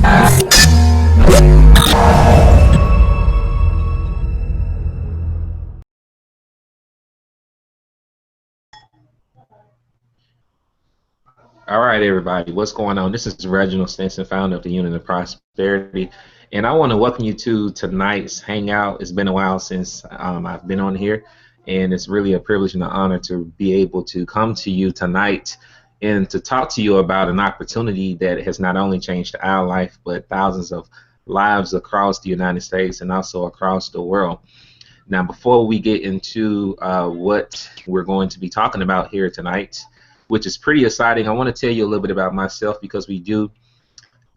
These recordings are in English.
All right, everybody, what's going on? This is Reginald Stinson, founder of the Unit of Prosperity, and I want to welcome you to tonight's Hangout. It's been a while since I've been on here, and it's really a privilege and an honor to be able to come to you tonight and to talk to you about an opportunity that has not only changed our life, but thousands of lives across the United States and also across the world. Now, before we get into what we're going to be talking about here tonight, which is pretty exciting, I want to tell you a little bit about myself because we do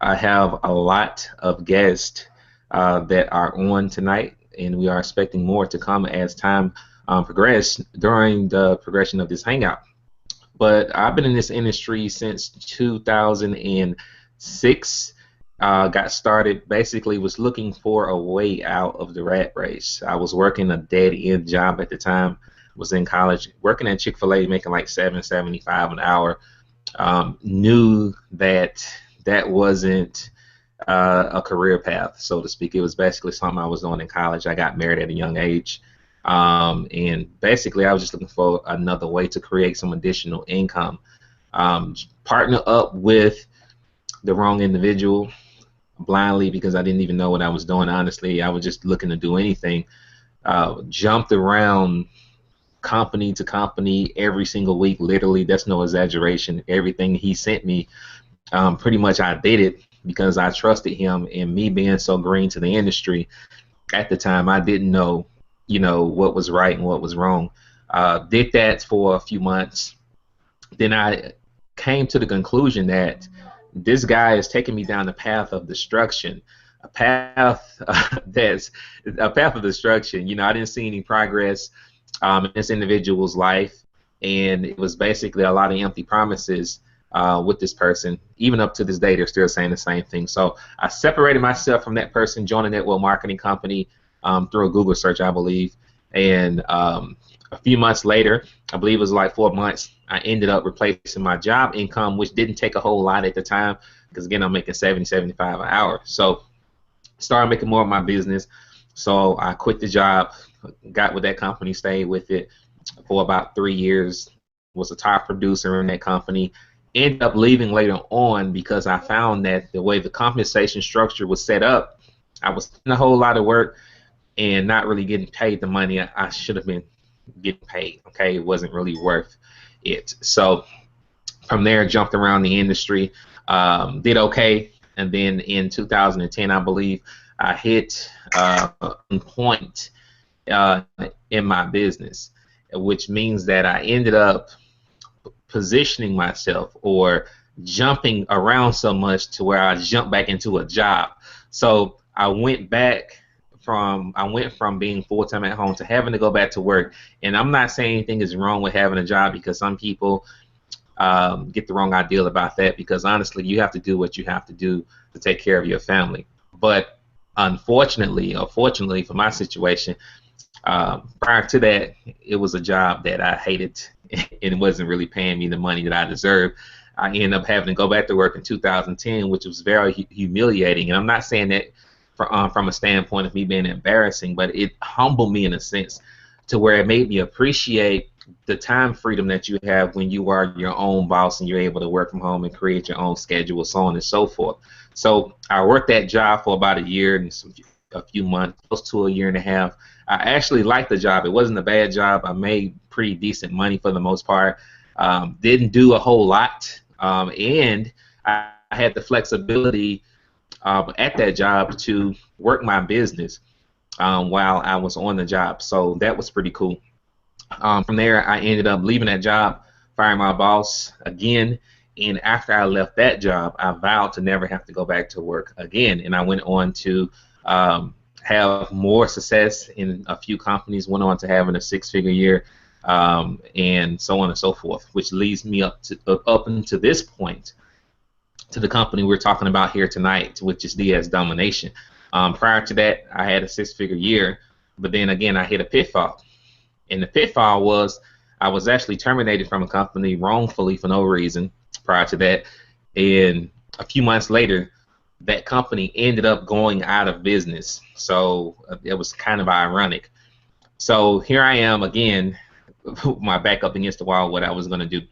have a lot of guests that are on tonight, and we are expecting more to come as time progresses during the progression of this Hangout. But I've been in this industry since 2006. Got started, basically was looking for a way out of the rat race. I was working a dead-end job at the time. Was in college, working at Chick-fil-A, making like $7.75 an hour. Knew that that wasn't a career path, so to speak. It was basically something I was doing in college. I got married at a young age, and basically I was just looking for another way to create some additional income. Partner up with the wrong individual blindly because I didn't even know what I was doing. Honestly, I was just looking to do anything. Jumped around company to company every single week, literally. That's no exaggeration. Everything he sent me, pretty much I did it because I trusted him, and me being so green to the industry at the time, I didn't know, what was right and what was wrong. Did that for a few months. Then I came to the conclusion that this guy is taking me down the path of destruction, a path that's a path of destruction. I didn't see any progress in this individual's life, and it was basically a lot of empty promises with this person. Even up to this day, they're still saying the same thing. So I separated myself from that person, joined a network marketing company through a Google search, I believe, and a few months later, I believe it was like 4 months, I ended up replacing my job income, which didn't take a whole lot at the time because, again, I'm making $70-75 an hour. So started making more of my business. So I quit the job, got with that company, stayed with it for about 3 years, was a top producer in that company, ended up leaving later on because I found that the way the compensation structure was set up, I was doing a whole lot of work and not really getting paid the money I should have been getting paid. Okay, it wasn't really worth it. So from there, jumped around the industry, did okay, and then in 2010, I believe, I hit a point in my business, which means that I ended up positioning myself or jumping around so much to where I jumped back into a job. So I went from being full-time at home to having to go back to work. And I'm not saying anything is wrong with having a job, because some people get the wrong idea about that, because honestly, you have to do what you have to do to take care of your family. But unfortunately, or fortunately for my situation, prior to that, it was a job that I hated and it wasn't really paying me the money that I deserved. I ended up having to go back to work in 2010, which was very humiliating. And I'm not saying that from a standpoint of me being embarrassing, but it humbled me in a sense to where it made me appreciate the time freedom that you have when you are your own boss and you're able to work from home and create your own schedule, so on and so forth. So I worked that job for about a year and a few months, close to a year and a half. I actually liked the job. It wasn't a bad job. I made pretty decent money for the most part. Didn't do a whole lot, and I had the flexibility at that job to work my business while I was on the job. So that was pretty cool. From there, I ended up leaving that job, firing my boss again, and after I left that job, I vowed to never have to go back to work again. And I went on to have more success in a few companies, went on to having a six-figure year, and so on and so forth, which leads me up until this point, to the company we're talking about here tonight, which is Domination. Prior to that, I had a six-figure year, but then again, I hit a pitfall. And the pitfall was I was actually terminated from a company wrongfully for no reason prior to that. And a few months later, that company ended up going out of business. So it was kind of ironic. So here I am again, my back up against the wall, what I was going to do.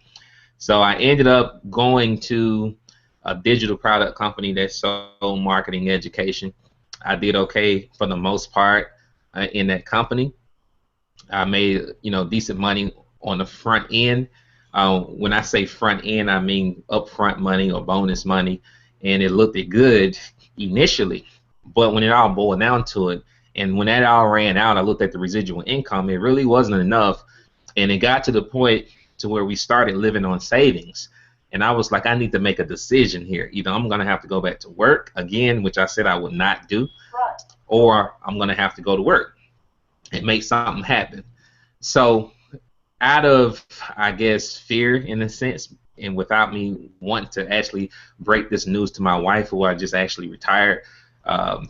So I ended up going to a digital product company that sold marketing education. I did okay for the most part in that company. I made, decent money on the front end. When I say front end, I mean upfront money or bonus money, and it looked good initially. But when it all boiled down to it, and when that all ran out, I looked at the residual income. It really wasn't enough, and it got to the point to where we started living on savings. And I was like, I need to make a decision here. Either I'm going to have to go back to work again, which I said I would not do, or I'm going to have to go to work and make something happen. So out of, I guess, fear in a sense, and without me wanting to actually break this news to my wife, who I just actually retired a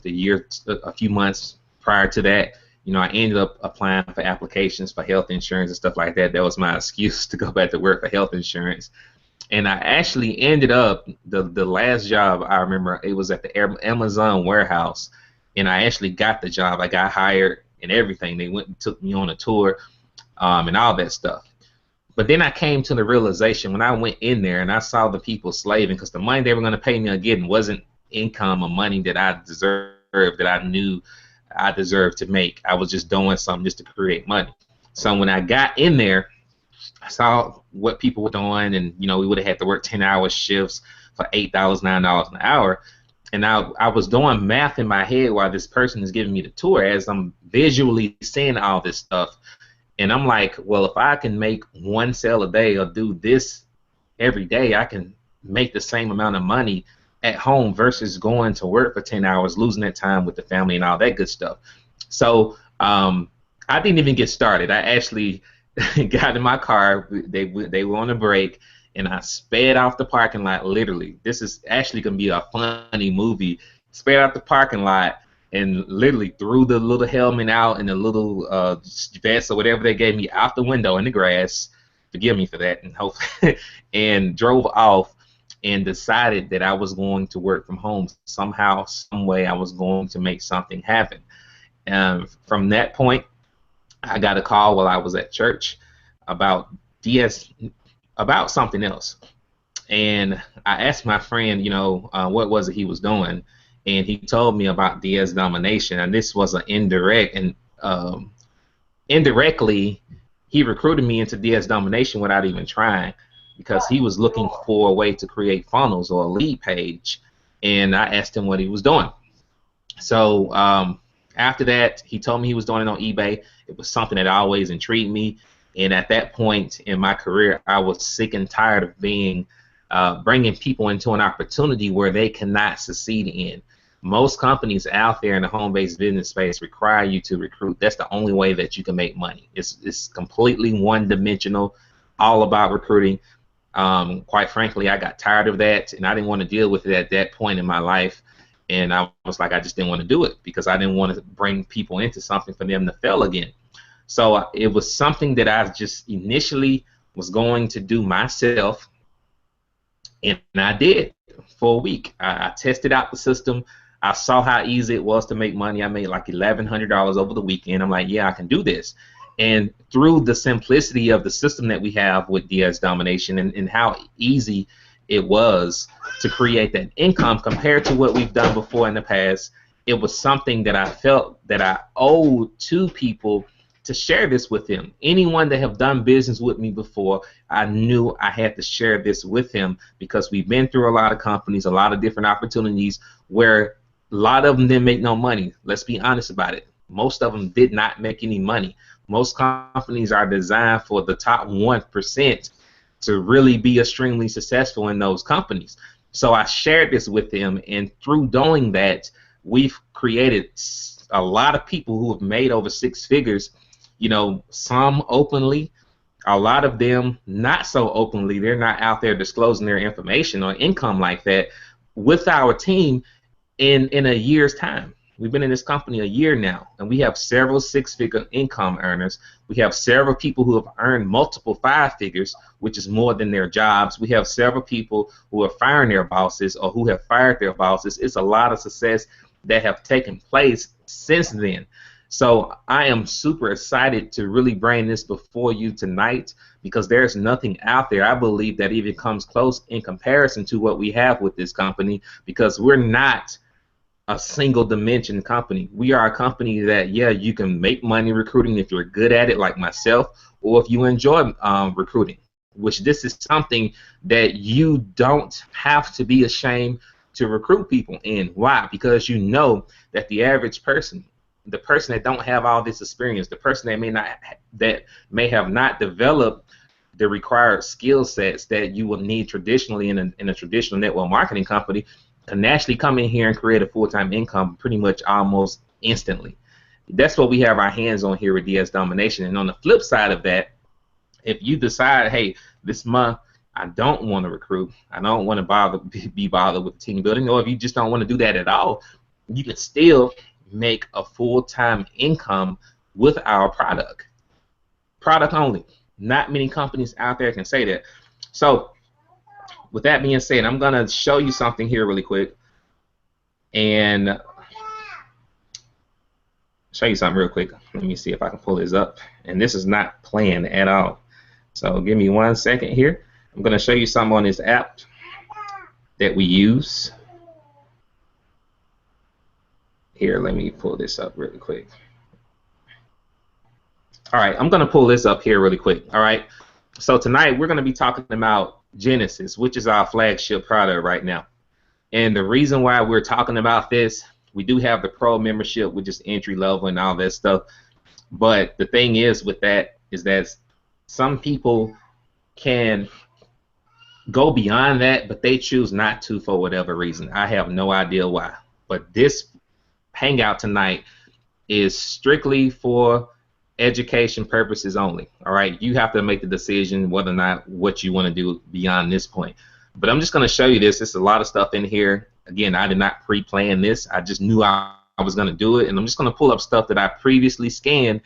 few months prior to that, I ended up applying for applications for health insurance and stuff like that. That was my excuse to go back to work for health insurance. And I actually ended up, the last job I remember, it was at the Amazon warehouse, and I actually got the job. I got hired and everything. They went and took me on a tour and all that stuff. But then I came to the realization when I went in there and I saw the people slaving, because the money they were going to pay me again wasn't income or money that I deserved, that I knew I deserved to make. I was just doing something just to create money. So when I got in there, I saw what people were doing, and we would have had to work 10-hour shifts for $8, $9 an hour. And I was doing math in my head while this person is giving me the tour as I'm visually seeing all this stuff. And I'm like, well, if I can make one sale a day or do this every day, I can make the same amount of money at home versus going to work for 10 hours, losing that time with the family and all that good stuff. So I didn't even get started. I actually got in my car. They were on a break, and I sped off the parking lot, literally. This is actually going to be a funny movie. Sped out the parking lot and literally threw the little helmet out and the little vest or whatever they gave me out the window in the grass. Forgive me for that, and hopefully, and drove off and decided that I was going to work from home somehow, some way. I was going to make something happen. From that point, I got a call while I was at church about about something else, and I asked my friend, what was it he was doing, and he told me about DS domination, and this was an indirect, and indirectly, he recruited me into DS domination without even trying, because he was looking for a way to create funnels or a lead page, and I asked him what he was doing. So after that, he told me he was doing it on eBay. It was something that always intrigued me, and at that point in my career, I was sick and tired of being bringing people into an opportunity where they cannot succeed in. Most companies out there in the home-based business space require you to recruit. That's the only way that you can make money. It's completely one-dimensional, all about recruiting. Quite frankly, I got tired of that, and I didn't want to deal with it at that point in my life. And I was like, I just didn't want to do it because I didn't want to bring people into something for them to fail again. So it was something that I just initially was going to do myself, and I did for a week. I tested out the system. I saw how easy it was to make money. I made like $1,100 over the weekend. I'm like, yeah, I can do this. And through the simplicity of the system that we have with DS Domination and how easy it was to create that income compared to what we've done before in the past, it was something that I felt that I owed to people to share this with them. Anyone that have done business with me before, I knew I had to share this with them because we've been through a lot of companies, a lot of different opportunities where a lot of them didn't make no money. Let's be honest about it. Most of them did not make any money. Most companies are designed for the top 1% to really be extremely successful in those companies. So I shared this with them, and through doing that, we've created a lot of people who have made over 6 figures, some openly, a lot of them not so openly. They're not out there disclosing their information or income like that with our team in a year's time. We've been in this company a year now, and we have several six-figure income earners. We have several people who have earned multiple five figures, which is more than their jobs. We have several people who are firing their bosses or who have fired their bosses. It's a lot of success that have taken place since then. So I am super excited to really bring this before you tonight, because there's nothing out there, I believe, that even comes close in comparison to what we have with this company, because we're not a single dimension company. We are a company that, yeah, you can make money recruiting if you're good at it, like myself, or if you enjoy recruiting, which this is something that you don't have to be ashamed to recruit people in. Why? Because you know that the average person, the person that don't have all this experience, the person that may have not developed the required skill sets that you will need traditionally in a traditional network marketing company, can actually come in here and create a full-time income pretty much almost instantly. That's what we have our hands on here with DS Domination. And on the flip side of that, if you decide, hey, this month I don't want to recruit, I don't want to be bothered with team building, or if you just don't want to do that at all, you can still make a full-time income with our product. Product only. Not many companies out there can say that. So with that being said, I'm going to show you something here really quick, and show you something real quick. Let me see if I can pull this up. And this is not planned at all. So give me 1 second here. I'm going to show you something on this app that we use. Here, let me pull this up really quick. All right, I'm going to pull this up here really quick. All right. So tonight we're going to be talking about Genesis, which is our flagship product right now. And the reason why we're talking about this, we do have the Pro membership, which is entry level and all that stuff. But the thing is with that is that some people can go beyond that, but they choose not to for whatever reason. I have no idea why. But this Hangout tonight is strictly for education purposes only. All right, you have to make the decision whether or not what you want to do beyond this point. But I'm just going to show you this. There's a lot of stuff in here. Again, I did not pre-plan this. I just knew I was going to do it, and I'm just going to pull up stuff that I previously scanned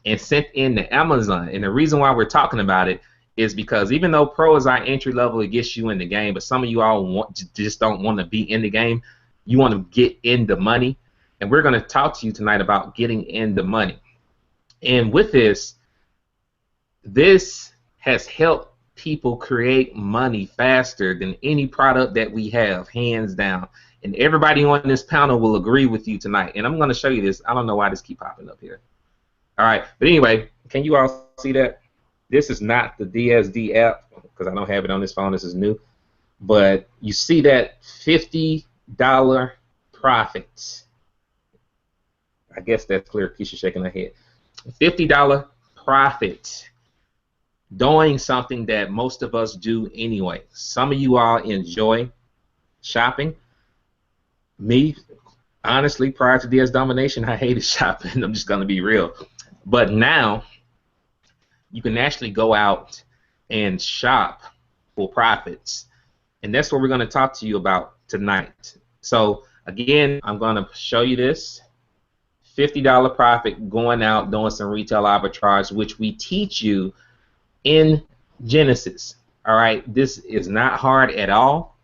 and sent in to Amazon. And the reason why we're talking about it is because even though Pro is our entry level, it gets you in the game, but some of you all just don't want to be in the game. You want to get in the money, and we're going to talk to you tonight about getting in the money. And with this has helped people create money faster than any product that we have, hands down. And everybody on this panel will agree with you tonight. And I'm going to show you this. I don't know why this keeps popping up here. All right. But anyway, can you all see that? This is not the DSD app because I don't have it on this phone. This is new. But you see that $50 profit. I guess that's clear. Keisha shaking her head. $50 profit doing something that most of us do anyway. Some of you all enjoy shopping. Me, honestly, prior to DS Domination, I hated shopping. I'm just going to be real. But now you can actually go out and shop for profits. And that's what we're going to talk to you about tonight. So again, I'm going to show you this. $50 profit going out doing some retail arbitrage, which we teach you in Genesis. All right, this is not hard at all.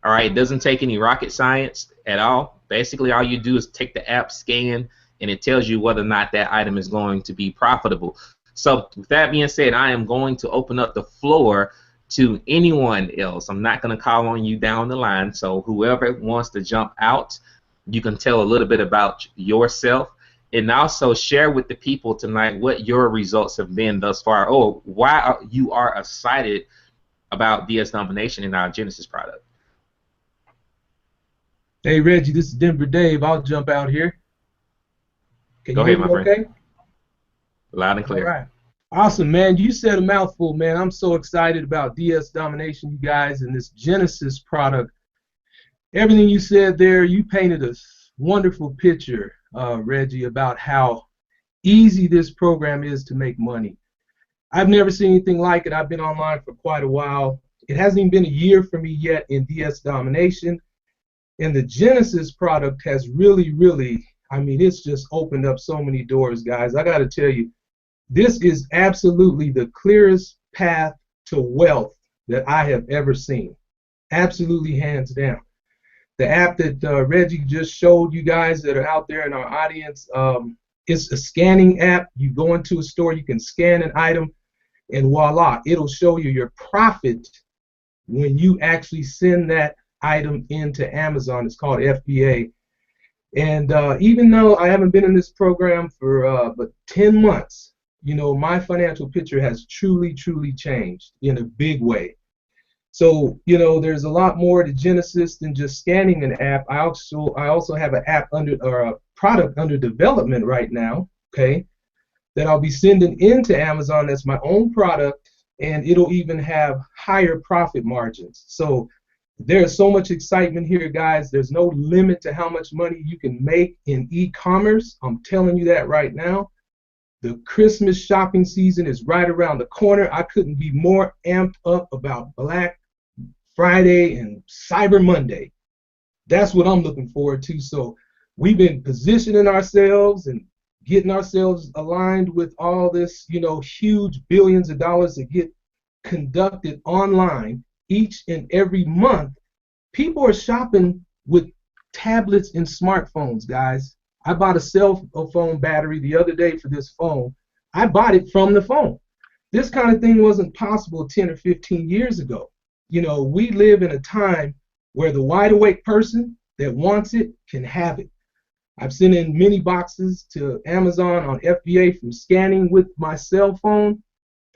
All right, it doesn't take any rocket science at all. Basically, all you do is take the app, scan, and it tells you whether or not that item is going to be profitable. So with that being said, I am going to open up the floor to anyone else. I'm not going to call on you down the line. So whoever wants to jump out, you can tell a little bit about yourself and also share with the people tonight what your results have been thus far, or why you are excited about DS Domination in our Genesis product. Hey Reggie, this is Denver Dave. I'll jump out here. Can Go you ahead, hear my me friend. okay? Loud and clear. All right. Awesome, man. You said a mouthful, man. I'm so excited about DS Domination, you guys, and this Genesis product. Everything you said there, you painted a wonderful picture, Reggie, about how easy this program is to make money. I've never seen anything like it. I've been online for quite a while. It hasn't even been a year for me yet in DS Domination. And the Genesis product has really, I mean, it's just opened up so many doors, guys. I got to tell you, this is absolutely the clearest path to wealth that I have ever seen. Absolutely, hands down. The app that Reggie just showed you guys that are out there in our audience, it's a scanning app. You go into a store, you can scan an item, and voila, it'll show you your profit when you actually send that item into Amazon. It's called FBA. And even though I haven't been in this program for but 10 months, you know, my financial picture has truly, truly changed in a big way. So, you know, there's a lot more to Genesis than just scanning an app. I also have an app or a product under development right now, okay, that I'll be sending into Amazon. That's my own product, and it'll even have higher profit margins. So there's so much excitement here, guys. There's no limit to how much money you can make in e-commerce. I'm telling you that right now. The Christmas shopping season is right around the corner. I couldn't be more amped up about Black Friday and Cyber Monday. That's what I'm looking forward to. So we've been positioning ourselves and getting ourselves aligned with all this, you know, huge billions of dollars that get conducted online each and every month. People are shopping with tablets and smartphones, guys. I bought a cell phone battery the other day for this phone. I bought it from the phone. This kind of thing wasn't possible 10 or 15 years ago. You know, we live in a time where the wide awake person that wants it can have it. I've sent in many boxes to Amazon on FBA from scanning with my cell phone.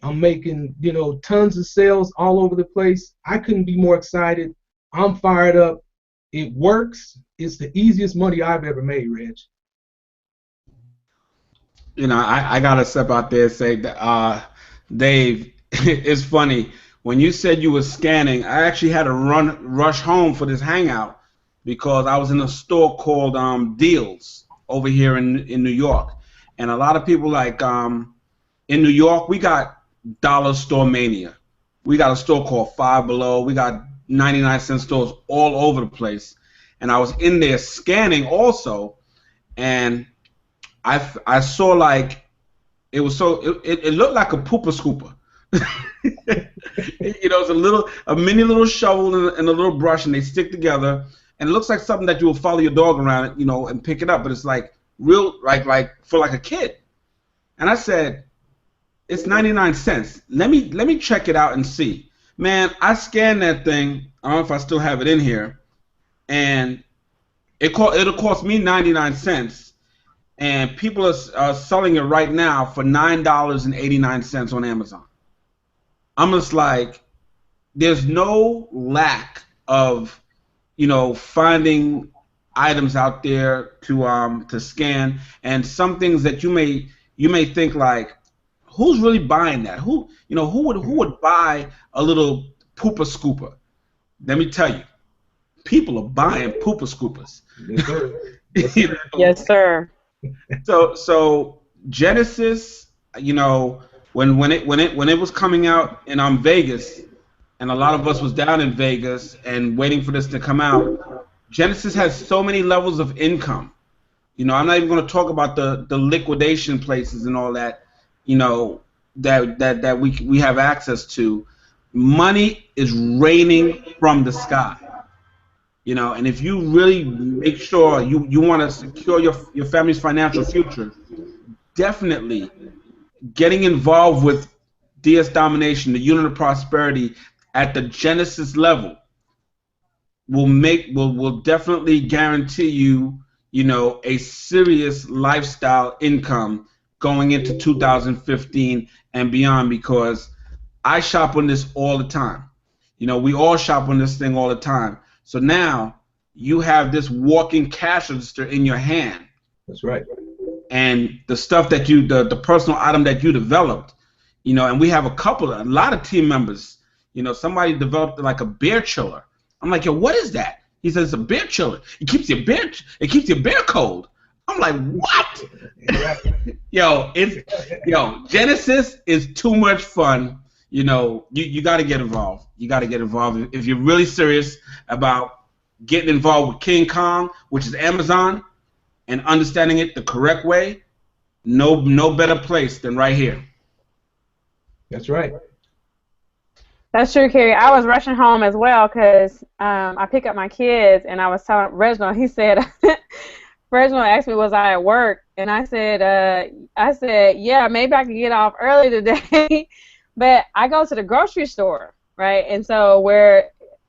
I'm making, you know, tons of sales all over the place. I couldn't be more excited. I'm fired up. It works. It's the easiest money I've ever made, Reg. You know, I gotta step out there and say that, Dave, it's funny. When you said you were scanning, I actually had to rush home for this hangout because I was in a store called Deals over here in New York, and a lot of people like in New York we got dollar store mania. We got a store called Five Below. We got 99-cent stores all over the place, and I was in there scanning also, and I saw like it was it looked like a pooper scooper. You know, it's a mini little shovel and a little brush, and they stick together, and it looks like something that you will follow your dog around, you know, and pick it up, but it's like real, like for like a kid. And I said, it's 99 cents. Let me check it out and see. Man, I scanned that thing. I don't know if I still have it in here, and it'll cost me 99 cents. And people are selling it right now for $9.89 on Amazon. I'm just like, there's no lack of, you know, finding items out there to scan, and some things that you may think like, who's really buying that? Who would buy a little pooper scooper? Let me tell you, people are buying pooper scoopers. Yes, sir. You know? Yes, sir. So Genesis, you know, when it was coming out in Vegas, and a lot of us was down in Vegas and waiting for this to come out, Genesis has so many levels of income. You know, I'm not even going to talk about the liquidation places and all that, you know, that we have access to. Money is raining from the sky. You know, and if you really make sure you want to secure your family's financial future, definitely getting involved with DS Domination, the unit of prosperity at the Genesis level will definitely guarantee you, you know, a serious lifestyle income going into 2015 and beyond, because I shop on this all the time. You know, we all shop on this thing all the time. So now you have this walking cash register in your hand. That's right. And the stuff that the personal item that you developed, you know, and we have a lot of team members, you know, somebody developed like a beer chiller. I'm like, yo, what is that? He says, it's a beer chiller. It keeps your beer cold. I'm like, what? Yo, Genesis is too much fun. You know, you got to get involved. You got to get involved. If you're really serious about getting involved with King Kong, which is Amazon, and understanding it the correct way, no better place than right here. That's right. That's true, Carrie. I was rushing home as well because I pick up my kids, and I was telling Reginald. He said, Reginald asked me, was I at work? And I said, yeah, maybe I could get off early today. But I go to the grocery store, right? And so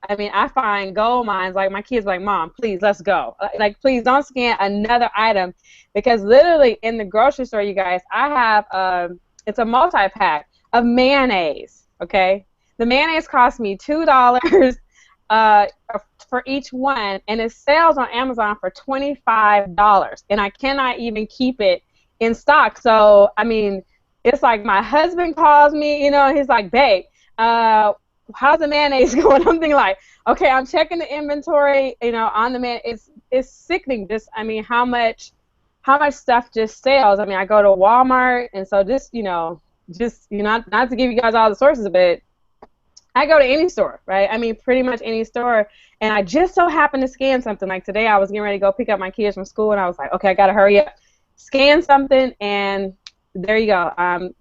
I find gold mines. Like, my kids are like, Mom, please, let's go. Like, please don't scan another item, because literally in the grocery store, you guys, I have it's a multi-pack of mayonnaise, okay? The mayonnaise cost me $2 for each one, and it sells on Amazon for $25, and I cannot even keep it in stock. So, I mean, it's like my husband calls me, you know, and he's like, babe, how's the mayonnaise going? I'm thinking like, okay, I'm checking the inventory, you know, on the it's sickening. Just, I mean, how much stuff just sells. I mean, I go to Walmart, and so just not to give you guys all the sources, but I go to any store, right? I mean, pretty much any store, and I just so happened to scan something. Like today, I was getting ready to go pick up my kids from school, and I was like, okay, I gotta hurry up, scan something, and there you go.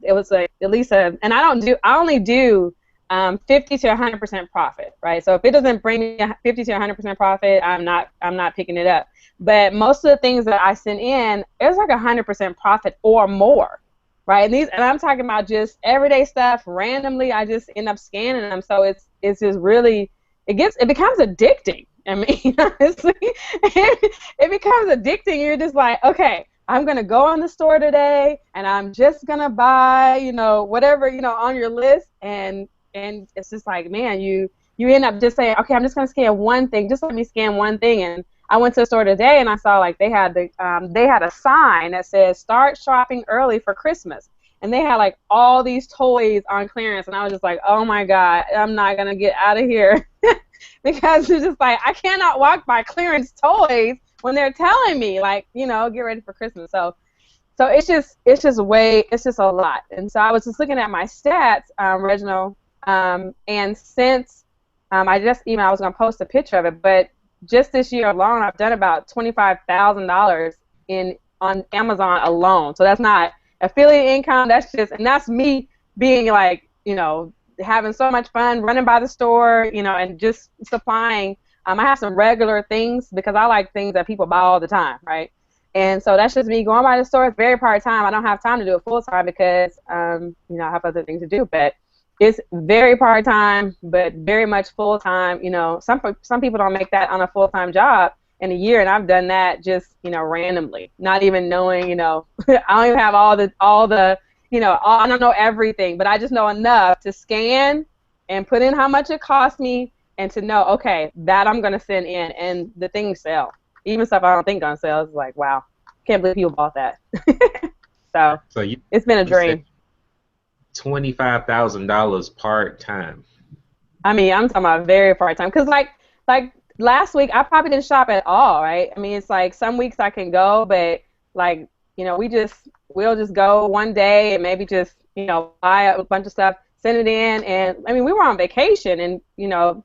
It was at least and I only do 50 to 100% profit, right? So if it doesn't bring me 50 to 100% profit, I'm not picking it up. But most of the things that I send in, it's like 100% profit or more. Right, and I'm talking about just everyday stuff. Randomly, I just end up scanning them. So it's just really, it becomes addicting. I mean, honestly, it becomes addicting. You're just like, okay, I'm gonna go in the store today, and I'm just gonna buy, you know, whatever, you know, on your list, and it's just like, man, you end up just saying, okay, I'm just gonna scan one thing. Just let me scan one thing. And I went to the store today, and I saw like they had a sign that says start shopping early for Christmas, and they had like all these toys on clearance, and I was just like, oh my God, I'm not gonna get out of here because it's just like I cannot walk by clearance toys when they're telling me like, you know, get ready for Christmas. So it's just a lot. And so I was just looking at my stats, Reginald, and since I just emailed, I was gonna post a picture of it, but just this year alone, I've done about $25,000 on Amazon alone. So that's not affiliate income. That's me being like, you know, having so much fun running by the store, you know, and just supplying. I have some regular things because I like things that people buy all the time, right? And so that's just me going by the store. It's very part-time. I don't have time to do it full-time because, you know, I have other things to do. But it's very part-time, but very much full-time. You know, some people don't make that on a full-time job in a year, and I've done that just, you know, randomly, not even knowing, you know, I don't even have all the, you know, I don't know everything, but I just know enough to scan and put in how much it cost me and to know, okay, that I'm going to send in, and the things sell. Even stuff I don't think gonna sell. It's like, wow, can't believe people bought that. so it's been a dream. $25,000 part-time. I mean, I'm talking about very part-time. Because, like last week, I probably didn't shop at all, right? I mean, it's like some weeks I can go, but, like, you know, we'll just go one day and maybe just, you know, buy a bunch of stuff, send it in. And, I mean, we were on vacation and, you know,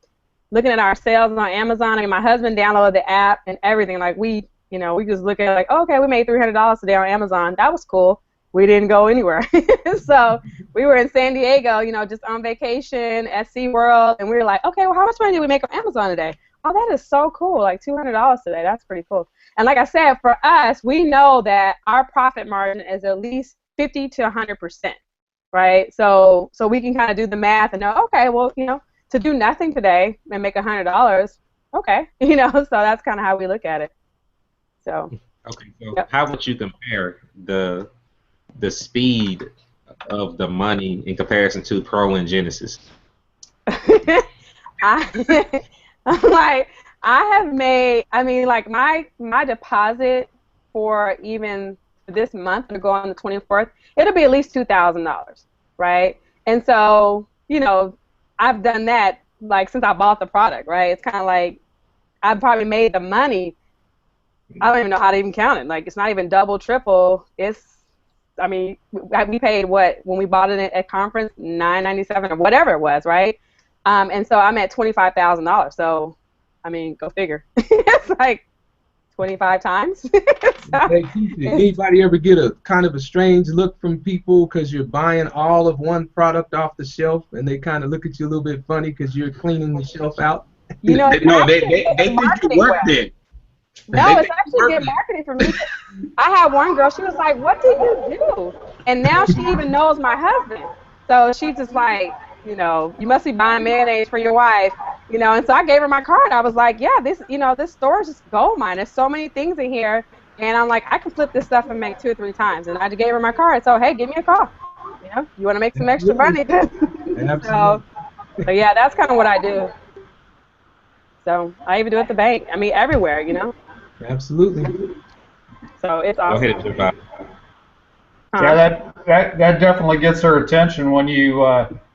looking at our sales on Amazon. I mean, my husband downloaded the app and everything. Like, we just look at it like, oh, okay, we made $300 today on Amazon. That was cool. We didn't go anywhere. So we were in San Diego, you know, just on vacation at SeaWorld, and we were like, okay, well, how much money did we make on Amazon today? Oh, that is so cool, like $200 today. That's pretty cool. And like I said, for us, we know that our profit margin is at least 50 to 100%, right? So we can kind of do the math and know, okay, well, you know, to do nothing today and make $100, okay, you know, so that's kind of how we look at it. So. Okay, so how would you compare the speed of the money in comparison to Pro and Genesis? I have made, I mean, like my deposit for even this month to go on the 24th, it'll be at least $2,000, right? And so, you know, I've done that like since I bought the product, right? It's kind of like I've probably made the money. I don't even know how to even count it. Like, it's not even double, triple. I mean, we paid what when we bought it at conference, $9.97 or whatever it was, right? And so I'm at $25,000. So, I mean, go figure. It's like 25 times. So, Hey, anybody ever get a kind of a strange look from people because you're buying all of one product off the shelf, and they kind of look at you a little bit funny because you're cleaning the shelf out? you know, it's No, they actually good think you marketing work well. there. No, They it's think you actually work good there. marketing for me. I had one girl, she was like, "What did you do?" And now she even knows my husband. So she's just like, you know, "You must be buying mayonnaise for your wife." You know, and so I gave her my card. I was like, "Yeah, this, you know, this store is just gold mine. There's so many things in here." And I'm like, "I can flip this stuff and make 2 or 3 times." And I just gave her my card. So, hey, give me a call. You know, you want to make some extra money? So yeah, that's kind of what I do. So I even do it at the bank. I mean, everywhere, you know. Absolutely. So it's Go awesome. ahead, Javon. Yeah, that definitely gets her attention when you.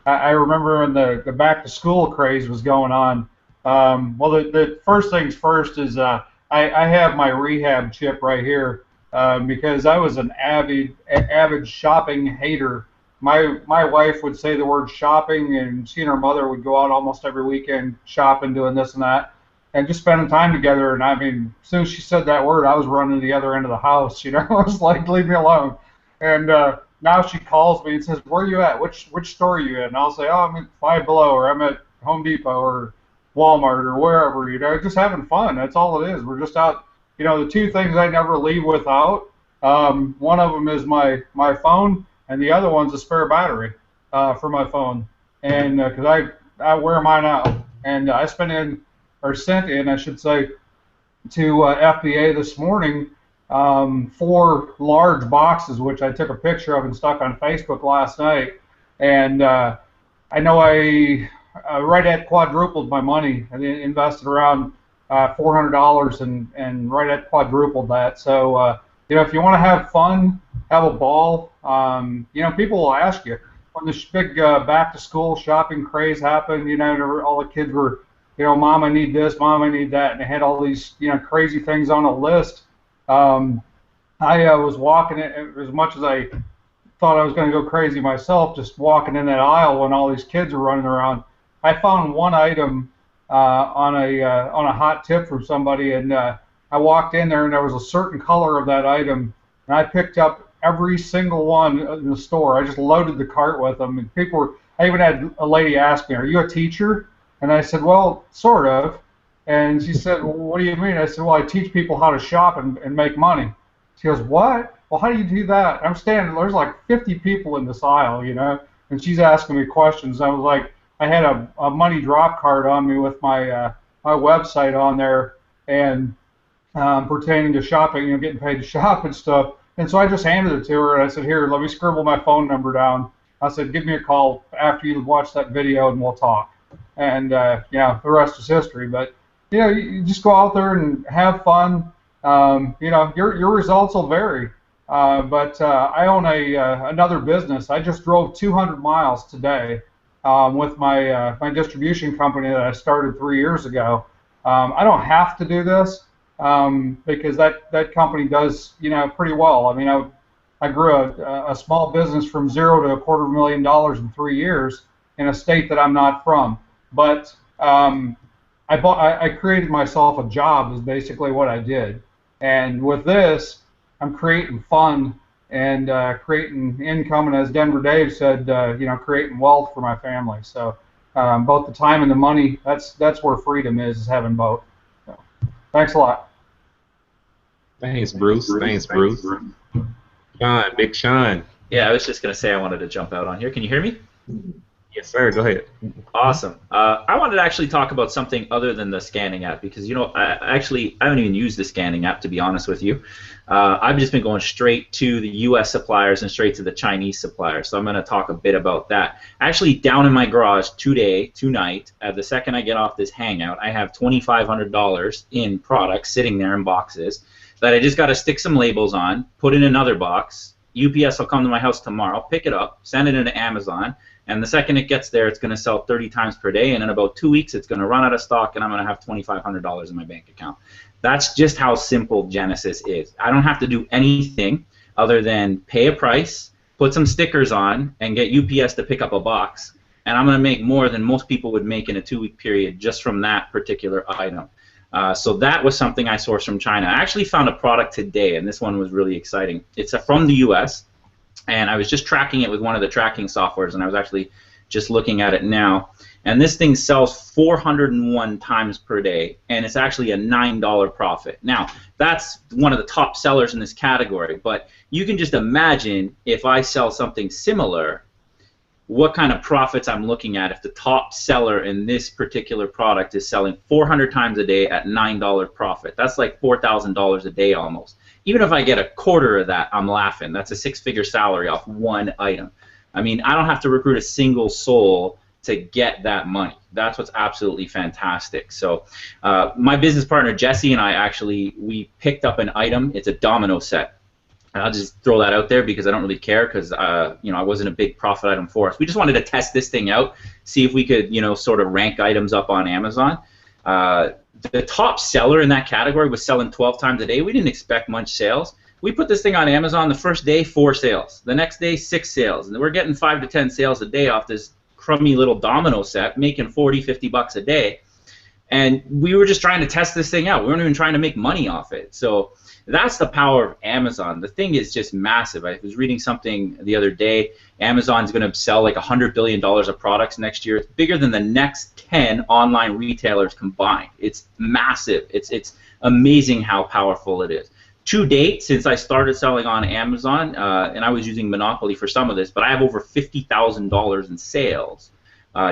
I remember when the back to school craze was going on. Well, the first things first is I have my rehab chip right here because I was an avid shopping hater. My wife would say the word shopping, and she and her mother would go out almost every weekend shopping, doing this and that, and just spending time together. And I mean, as soon as she said that word, I was running to the other end of the house. You know, I was like, leave me alone. And now she calls me and says, "Where are you at? Which store are you in?" And I'll say, "Oh, I'm at Five Below, or I'm at Home Depot, or Walmart, or wherever." You know, just having fun. That's all it is. We're just out. You know, the 2 things I never leave without. One of them is my phone, and the other one's a spare battery for my phone. And because I wear mine out, and I sent in, I should say, to FBA this morning. 4 large boxes, which I took a picture of and stuck on Facebook last night. And I know I right at quadrupled my money. I invested around $400 and right at quadrupled that. So, you know, if you want to have fun, have a ball, you know, people will ask you. When this big back to school shopping craze happened, you know, all the kids were, you know, "Mom, I need this, Mom, I need that," and they had all these, you know, crazy things on a list. I was walking it as much as I thought I was going to go crazy myself, just walking in that aisle when all these kids were running around. I found one item on a hot tip from somebody, and I walked in there, and there was a certain color of that item, and I picked up every single one in the store. I just loaded the cart with them, and people were. I even had a lady ask me, "Are you a teacher?" And I said, "Well, sort of." And she said, "Well, what do you mean?" I said, "Well, I teach people how to shop and make money." She goes, "What? Well, how do you do that?" I'm standing, there's like 50 people in this aisle, you know, and she's asking me questions. I was like, I had a money drop card on me with my my website on there, and pertaining to shopping, you know, getting paid to shop and stuff. And so I just handed it to her, and I said, "Here, let me scribble my phone number down." I said, "Give me a call after you watch that video, and we'll talk." And yeah, the rest is history. But you know, you just go out there and have fun. You know, your results will vary. But I own another business. I just drove 200 miles today with my my distribution company that I started 3 years ago. I don't have to do this because that company does, you know, pretty well. I mean, I grew a small business from $0 to $250,000 in 3 years in a state that I'm not from. But I created myself a job is basically what I did. And with this, I'm creating fun and creating income, and as Denver Dave said, you know, creating wealth for my family. So both the time and the money, that's where freedom is having both. So, thanks a lot. Thanks, Bruce. Thanks, Bruce. Sean, Big Sean. Yeah, I was just going to say I wanted to jump out on here. Can you hear me? Yes, sir. Go ahead. Awesome. I wanted to actually talk about something other than the scanning app because, you know, I haven't even used the scanning app, to be honest with you. I've just been going straight to the U.S. suppliers and straight to the Chinese suppliers. So I'm going to talk a bit about that. Actually, down in my garage tonight, the second I get off this Hangout, I have $2,500 in products sitting there in boxes that I just got to stick some labels on, put in another box. UPS will come to my house tomorrow, pick it up, send it into Amazon, and the second it gets there, it's going to sell 30 times per day, and in about 2 weeks, it's going to run out of stock, and I'm going to have $2,500 in my bank account. That's just how simple Genesis is. I don't have to do anything other than pay a price, put some stickers on, and get UPS to pick up a box, and I'm going to make more than most people would make in a 2-week period just from that particular item. So that was something I sourced from China. I actually found a product today, and this one was really exciting. It's from the U.S., and I was just tracking it with one of the tracking softwares, and I was actually just looking at it now. And this thing sells 401 times per day, and it's actually a $9 profit. Now, that's one of the top sellers in this category, but you can just imagine if I sell something similar, what kind of profits I'm looking at if the top seller in this particular product is selling 400 times a day at $9 profit. That's like $4,000 a day almost. Even if I get a quarter of that, I'm laughing. That's a six-figure salary off one item. I mean, I don't have to recruit a single soul to get that money. That's what's absolutely fantastic. So my business partner Jesse and I we picked up an item. It's a domino set. And I'll just throw that out there because I don't really care because you know, I wasn't a big profit item for us. We just wanted to test this thing out, see if we could, you know, sort of rank items up on Amazon. The top seller in that category was selling 12 times a day. We didn't expect much sales. We put this thing on Amazon the first day, 4 sales. The next day, 6 sales. And we're getting 5 to 10 sales a day off this crummy little domino set, making 40, 50 bucks a day. And we were just trying to test this thing out. We weren't even trying to make money off it. So that's the power of Amazon. The thing is just massive. I was reading something the other day. Amazon's going to sell like $100 billion of products next year. It's bigger than the next 10 online retailers combined. It's massive. It's amazing how powerful it is. To date, since I started selling on Amazon, and I was using Monopoly for some of this, but I have over $50,000 in sales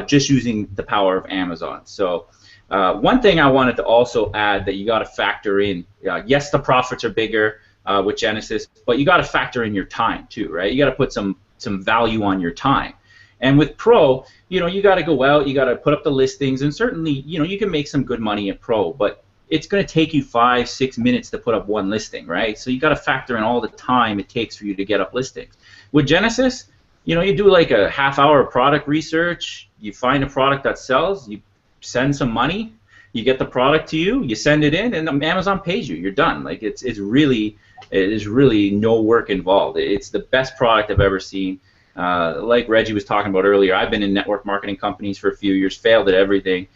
just using the power of Amazon. So one thing I wanted to also add that you got to factor in, yes, the profits are bigger with Genesis, but you got to factor in your time too, right? You got to put some value on your time. And with Pro, you know, you got to go out, you got to put up the listings, and certainly, you know, you can make some good money at Pro, but it's going to take you 5-6 minutes to put up one listing, right? So you got to factor in all the time it takes for you to get up listings. With Genesis, you know, you do like a half-hour product research, you find a product that sells, you send some money, you get the product to you, you send it in, and Amazon pays you. You're done. Like it is really no work involved. It's the best product I've ever seen. Like Reggie was talking about earlier, I've been in network marketing companies for a few years, failed at everything.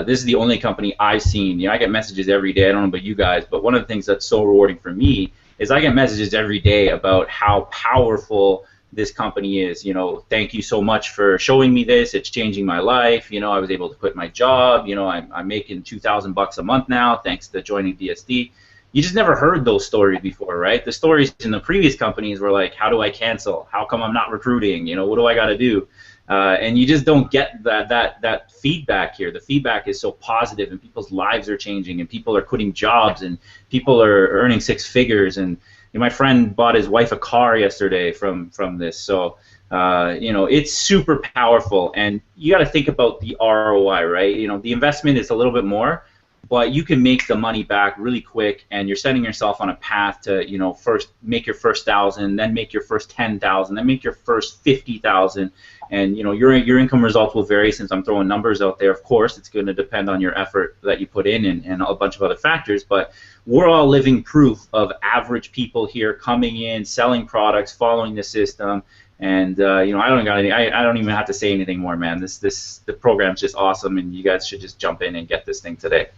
This is the only company I've seen. You know, I get messages every day. I don't know about you guys, but one of the things that's so rewarding for me is I get messages every day about how powerful this company is. You know, thank you so much for showing me this. It's changing my life. You know, I was able to quit my job. You know, I'm making $2,000 a month now thanks to joining DSD. You just never heard those stories before, right? The stories in the previous companies were like, how do I cancel? How come I'm not recruiting? You know, what do I got to do? And you just don't get that feedback here. The feedback is so positive, and people's lives are changing, and people are quitting jobs, and people are earning 6 figures. And you know, my friend bought his wife a car yesterday from this. So you know, it's super powerful, and you got to think about the ROI, right? You know, the investment is a little bit more, but you can make the money back really quick, and you're setting yourself on a path to, you know, first make your first 1,000, then make your first 10,000, then make your first 50,000. And you know, your income results will vary. Since I'm throwing numbers out there, of course, it's going to depend on your effort that you put in and a bunch of other factors. But we're all living proof of average people here coming in, selling products, following the system. And you know, I don't even have to say anything more, man. The program's just awesome, and you guys should just jump in and get this thing today.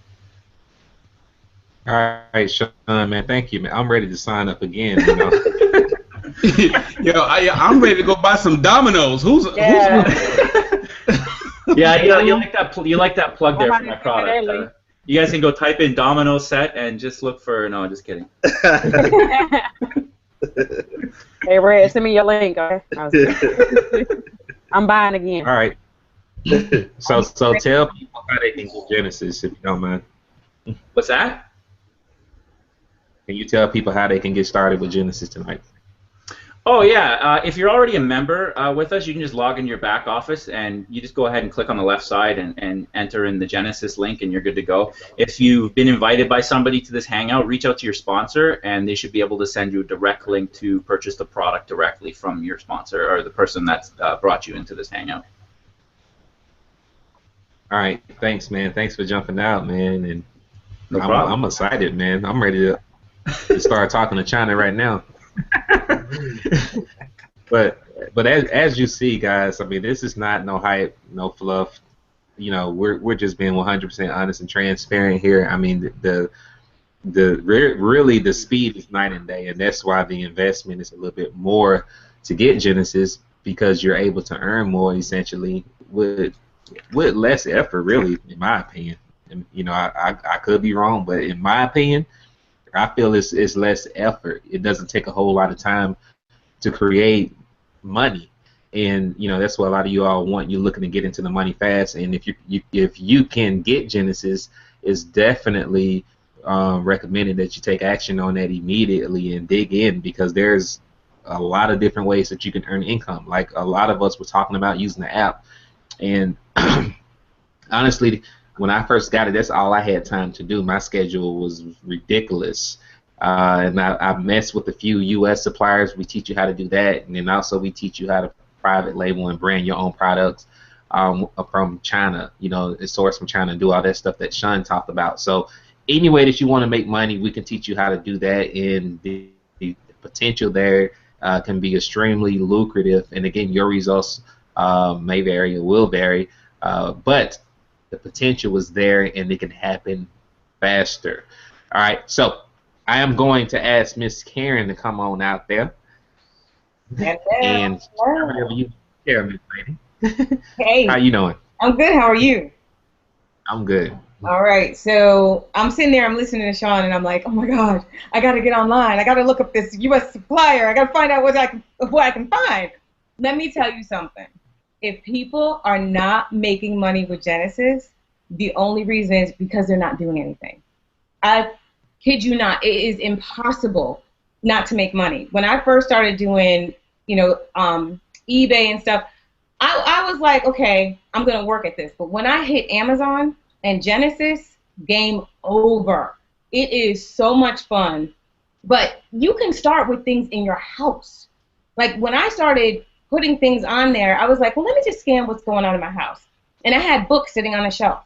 All right, Sean, man, thank you, man. I'm ready to sign up again. You know. Yo, I'm ready to go buy some dominoes. Yeah, you like that plug there for my product. You guys can go type in domino set and just look for. No, just kidding. Hey, Red, send me your link. Okay? I'm buying again. All right. So tell people how they can get Genesis, if you don't mind. What's that? Can you tell people how they can get started with Genesis tonight? Oh yeah, if you're already a member with us, you can just log into your back office and you just go ahead and click on the left side and enter in the Genesis link, and you're good to go. If you've been invited by somebody to this Hangout, reach out to your sponsor, and they should be able to send you a direct link to purchase the product directly from your sponsor or the person that's brought you into this Hangout. All right, thanks, man. Thanks for jumping out, man. And No problem. I'm excited, man. I'm ready to start talking to China right now. but as you see, guys, I mean, this is not no hype, no fluff. you know, we're just being 100% honest and transparent here. I mean, really the speed is night and day, and that's why the investment is a little bit more to get Genesis, because you're able to earn more essentially with less effort, really, in my opinion. And, you know, I could be wrong, but in my opinion, I feel it's less effort. It doesn't take a whole lot of time to create money, and you know that's what a lot of you all want. You're looking to get into the money fast, and if you can get Genesis, it's definitely recommended that you take action on that immediately and dig in, because there's a lot of different ways that you can earn income. Like a lot of us were talking about using the app, and honestly, when I first got it, that's all I had time to do. My schedule was ridiculous. And I messed with a few U.S. suppliers. We teach you how to do that. And then also we teach you how to private label and brand your own products from China. You know, source from China and do all that stuff that Sean talked about. So any way that you want to make money, we can teach you how to do that. And the potential there can be extremely lucrative. And again, your results may vary or will vary. But the potential was there, and it can happen faster. All right, so I am going to ask Miss Karen to come on out there. And whatever you care, Miss Lady. Hey. How you doing? I'm good. How are you? I'm good. All right. So I'm sitting there, I'm listening to Sean, and I'm like, oh my God, I got to get online. I got to look up this U.S. supplier. I got to find out what I can find. Let me tell you something. If people are not making money with Genesis, the only reason is because they're not doing anything. I kid you not, it is impossible not to make money. When I first started doing, you know, eBay and stuff, I was like, okay, I'm going to work at this. But when I hit Amazon and Genesis, game over. It is so much fun. But you can start with things in your house. Like when I started putting things on there, I was like, well, let me just scan what's going on in my house. And I had books sitting on the shelf.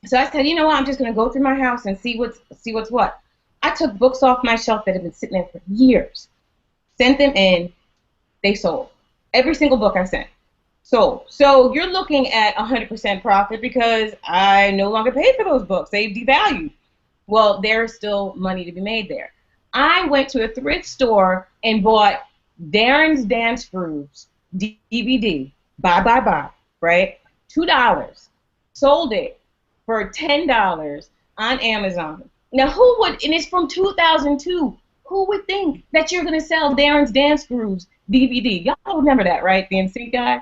So I said, you know what, I'm just going to go through my house and see what's what. I took books off my shelf that had been sitting there for years, sent them in, they sold. Every single book I sent sold. So you're looking at 100% profit because I no longer paid for those books. They devalued. Well, there's still money to be made there. I went to a thrift store and bought Darren's Dance Grooves DVD, buy, right? $2. Sold it for $10 on Amazon. Now, who would, and it's from 2002, who would think that you're going to sell Darren's Dance Grooves DVD? Y'all remember that, right? The NC guy?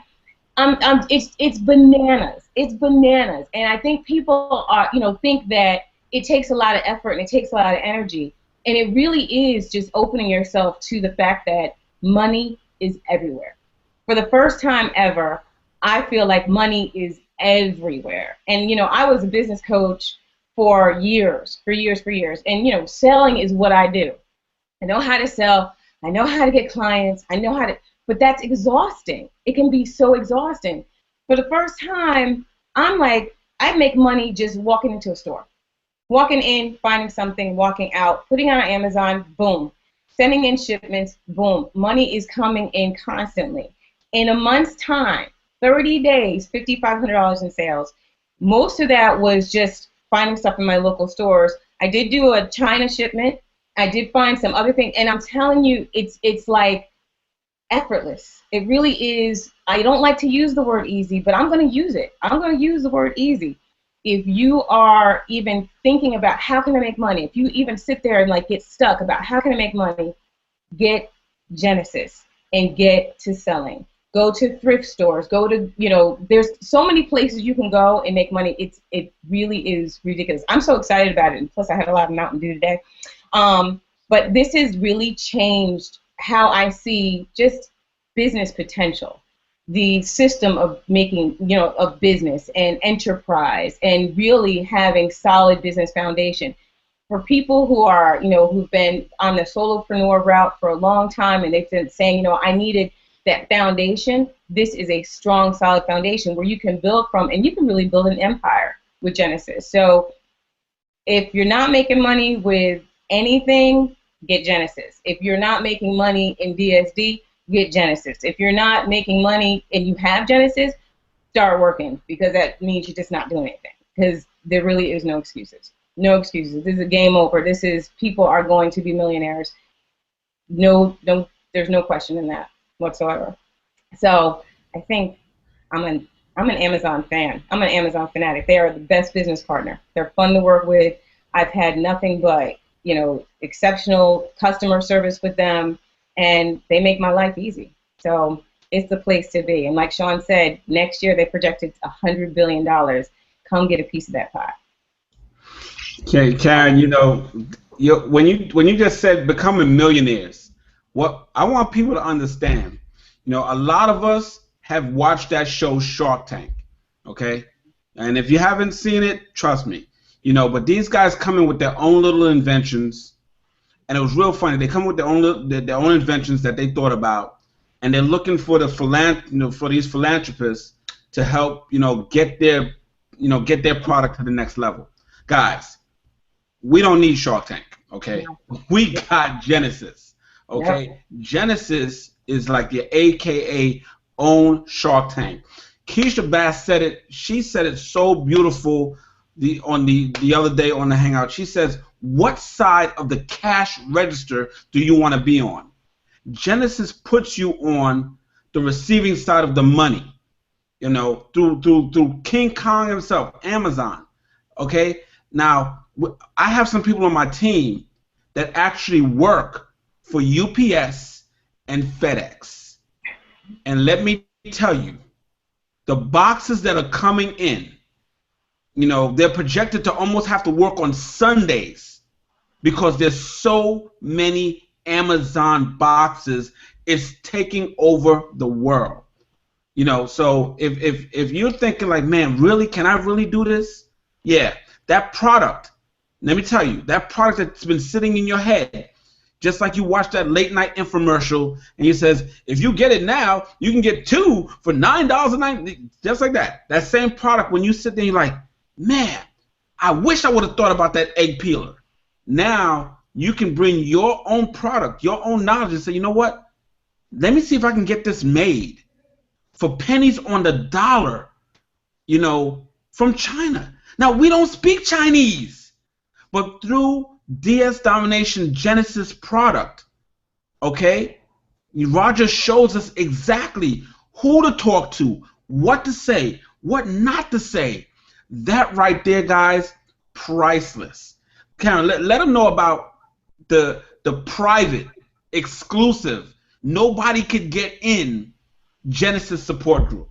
It's bananas. It's bananas. And I think people are, think that it takes a lot of effort and it takes a lot of energy. And it really is just opening yourself to the fact that money is everywhere. For the first time ever, I feel like money is everywhere. And, I was a business coach for years. And, selling is what I do. I know how to sell. I know how to get clients. I know how to, but that's exhausting. It can be so exhausting. For the first time, I'm like, I make money just walking into a store. Walking in, finding something, walking out, putting it on Amazon, boom. Sending in shipments, boom. Money is coming in constantly. In a month's time, 30 days, $5,500 in sales. Most of that was just finding stuff in my local stores. I did do a China shipment. I did find some other things. And I'm telling you, it's like effortless. It really is. I don't like to use the word easy, but I'm going to use it. I'm going to use the word easy. If you are even thinking about how can I make money, if you even sit there and get stuck about how can I make money, get Genesis and get to selling. Go to thrift stores. Go to, there's so many places you can go and make money. It really is ridiculous. I'm so excited about it. And plus, I had a lot of Mountain Dew today. But this has really changed how I see just business potential. The system of making, of business and enterprise and really having solid business foundation. For people who are, who've been on the solopreneur route for a long time and they've been saying, I needed that foundation, this is a strong, solid foundation where you can build from, and you can really build an empire with Genesis. So if you're not making money with anything, get Genesis. If you're not making money in DSD, get Genesis. If you're not making money and you have Genesis, start working, because that means you're just not doing anything. Because there really is no excuses. No excuses. This is a game over. This is, people are going to be millionaires. No, there's no question in that whatsoever. So I think I'm an Amazon fan. I'm an Amazon fanatic. They are the best business partner. They're fun to work with. I've had nothing but, you know, exceptional customer service with them, and they make my life easy. So it's the place to be. And like Sean said, next year they projected $100 billion. Come get a piece of that pie. Okay, Karen, you know, when you just said becoming millionaires, what I want people to understand, you know, a lot of us have watched that show Shark Tank, okay? And if you haven't seen it, trust me, you know, but these guys come in with their own little inventions, and it was real funny. They come with their own inventions that they thought about, and they're looking for for these philanthropists to help, get their product to the next level. Guys, we don't need Shark Tank, okay? We got Genesis, okay? Yep. Genesis is like your AKA own Shark Tank. Keisha Bass said it. She said it so beautiful the other day on the Hangout. She says, "What side of the cash register do you want to be on?" Genesis puts you on the receiving side of the money, through King Kong himself, Amazon. Okay, now I have some people on my team that actually work for UPS and FedEx, and let me tell you, the boxes that are coming in, they're projected to almost have to work on Sundays because there's so many Amazon boxes. It's taking over the world. So if you're thinking like, man, really, can I really do this? Yeah, that product, let me tell you, that product that's been sitting in your head, just like you watch that late night infomercial and it says, if you get it now, you can get 2 for $9.90, just like that. That same product, when you sit there, you're like, man, I wish I would have thought about that egg peeler. Now you can bring your own product, your own knowledge, and say, you know what? Let me see if I can get this made for pennies on the dollar, from China. Now, we don't speak Chinese, but through DS Domination Genesis product, okay, Roger shows us exactly who to talk to, what to say, what not to say. That right there, guys, priceless. Karen, let them know about the private, exclusive, nobody could get in Genesis support group.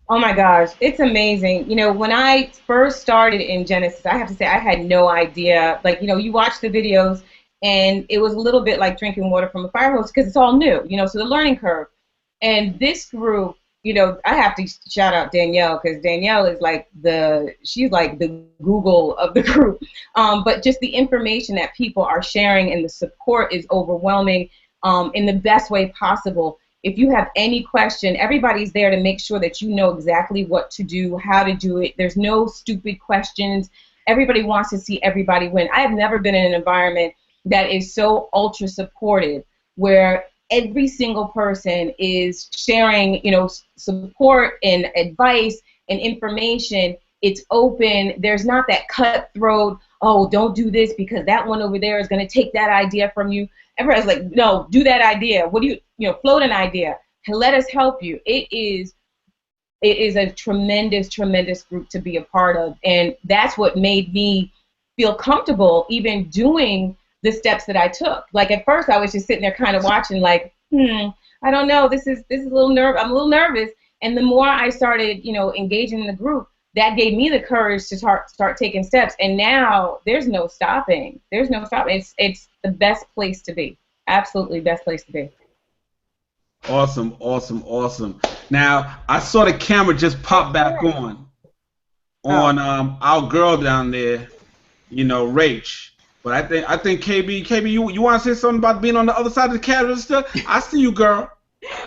Oh my gosh, it's amazing. When I first started in Genesis, I have to say I had no idea. Like, you watch the videos and it was a little bit like drinking water from a fire hose because it's all new, so the learning curve. And this group, I have to shout out Danielle because Danielle is she's like the Google of the group. But just the information that people are sharing and the support is overwhelming in the best way possible. If you have any question, everybody's there to make sure that you know exactly what to do, how to do it. There's no stupid questions. Everybody wants to see everybody win. I have never been in an environment that is so ultra supportive, where every single person is sharing, support and advice and information. It's open. There's not that cutthroat, oh, don't do this because that one over there is going to take that idea from you. Everybody's like, no, do that idea. What do you, float an idea. Let us help you. It is a tremendous, tremendous group to be a part of. And that's what made me feel comfortable even doing the steps that I took. Like at first I was just sitting there kind of watching like, I don't know, this is a little I'm a little nervous. And the more I started, engaging in the group, that gave me the courage to start taking steps. And now there's no stopping. There's no stopping. It's the best place to be. Absolutely best place to be. Awesome, awesome, awesome. Now I saw the camera just pop back on our girl down there, Rach. But I think KB, you want to say something about being on the other side of the cash register? I see you, girl.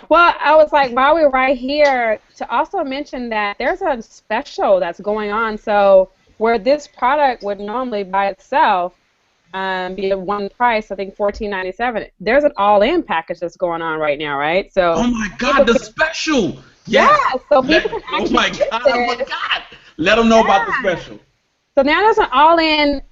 Well, I was like, while we're right here, to also mention that there's a special that's going on. So where this product would normally by itself be at one price, I think $14.97. There's an all-in package that's going on right now, right? So oh my God, the special! Yeah, so people can actually oh my God, I forgot. Let them know about the special. So now there's an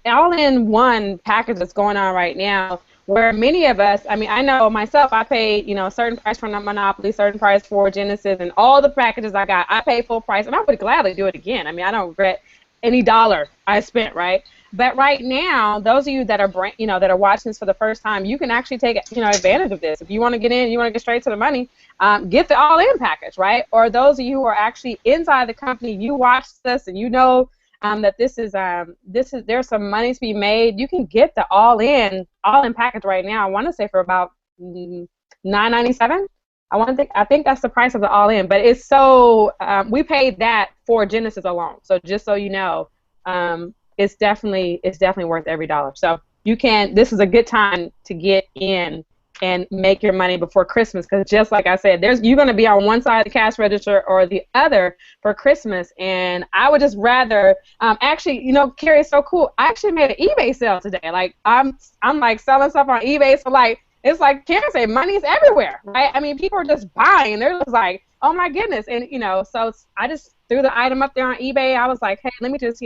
all-in-one package that's going on right now, where many of us, I mean, I know myself, I paid, a certain price for Monopoly, certain price for Genesis, and all the packages I got, I paid full price, and I would gladly do it again. I mean, I don't regret any dollar I spent, right? But right now, those of you that are, that are watching this for the first time, you can actually take, advantage of this. If you want to get in, you want to get straight to the money, get the all-in package, right? Or those of you who are actually inside the company, you watched this and you know that there's some money to be made. You can get the all-in package right now. I want to say for about $9.97. I think that's the price of the all-in, but it's so we paid that for Genesis alone. So just so you know, it's definitely worth every dollar. So this is a good time to get in and make your money before Christmas, because just like I said, you're going to be on one side of the cash register or the other for Christmas, and I would just rather actually, Carrie, it's so cool. I actually made an eBay sale today. Like I'm like selling stuff on eBay, so like it's like Carrie said, money's everywhere, right? I mean, people are just buying. They're just like, oh my goodness, and so I just threw the item up there on eBay. I was like, hey, let me just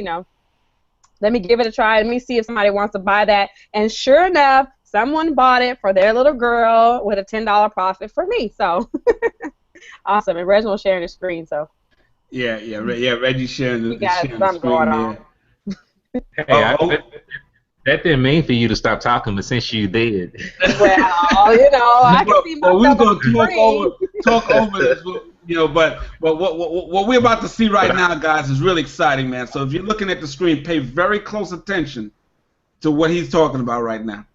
let me give it a try. Let me see if somebody wants to buy that, and sure enough, someone bought it for their little girl with a $10 profit for me. So awesome. And Reginald sharing the screen. So yeah. Reggie's sharing the screen going on. Hey, that didn't mean for you to stop talking, but since you did. Well, I can see myself. We're going to talk over this. But what we're about to see right now, guys, is really exciting, man. So if you're looking at the screen, pay very close attention to what he's talking about right now.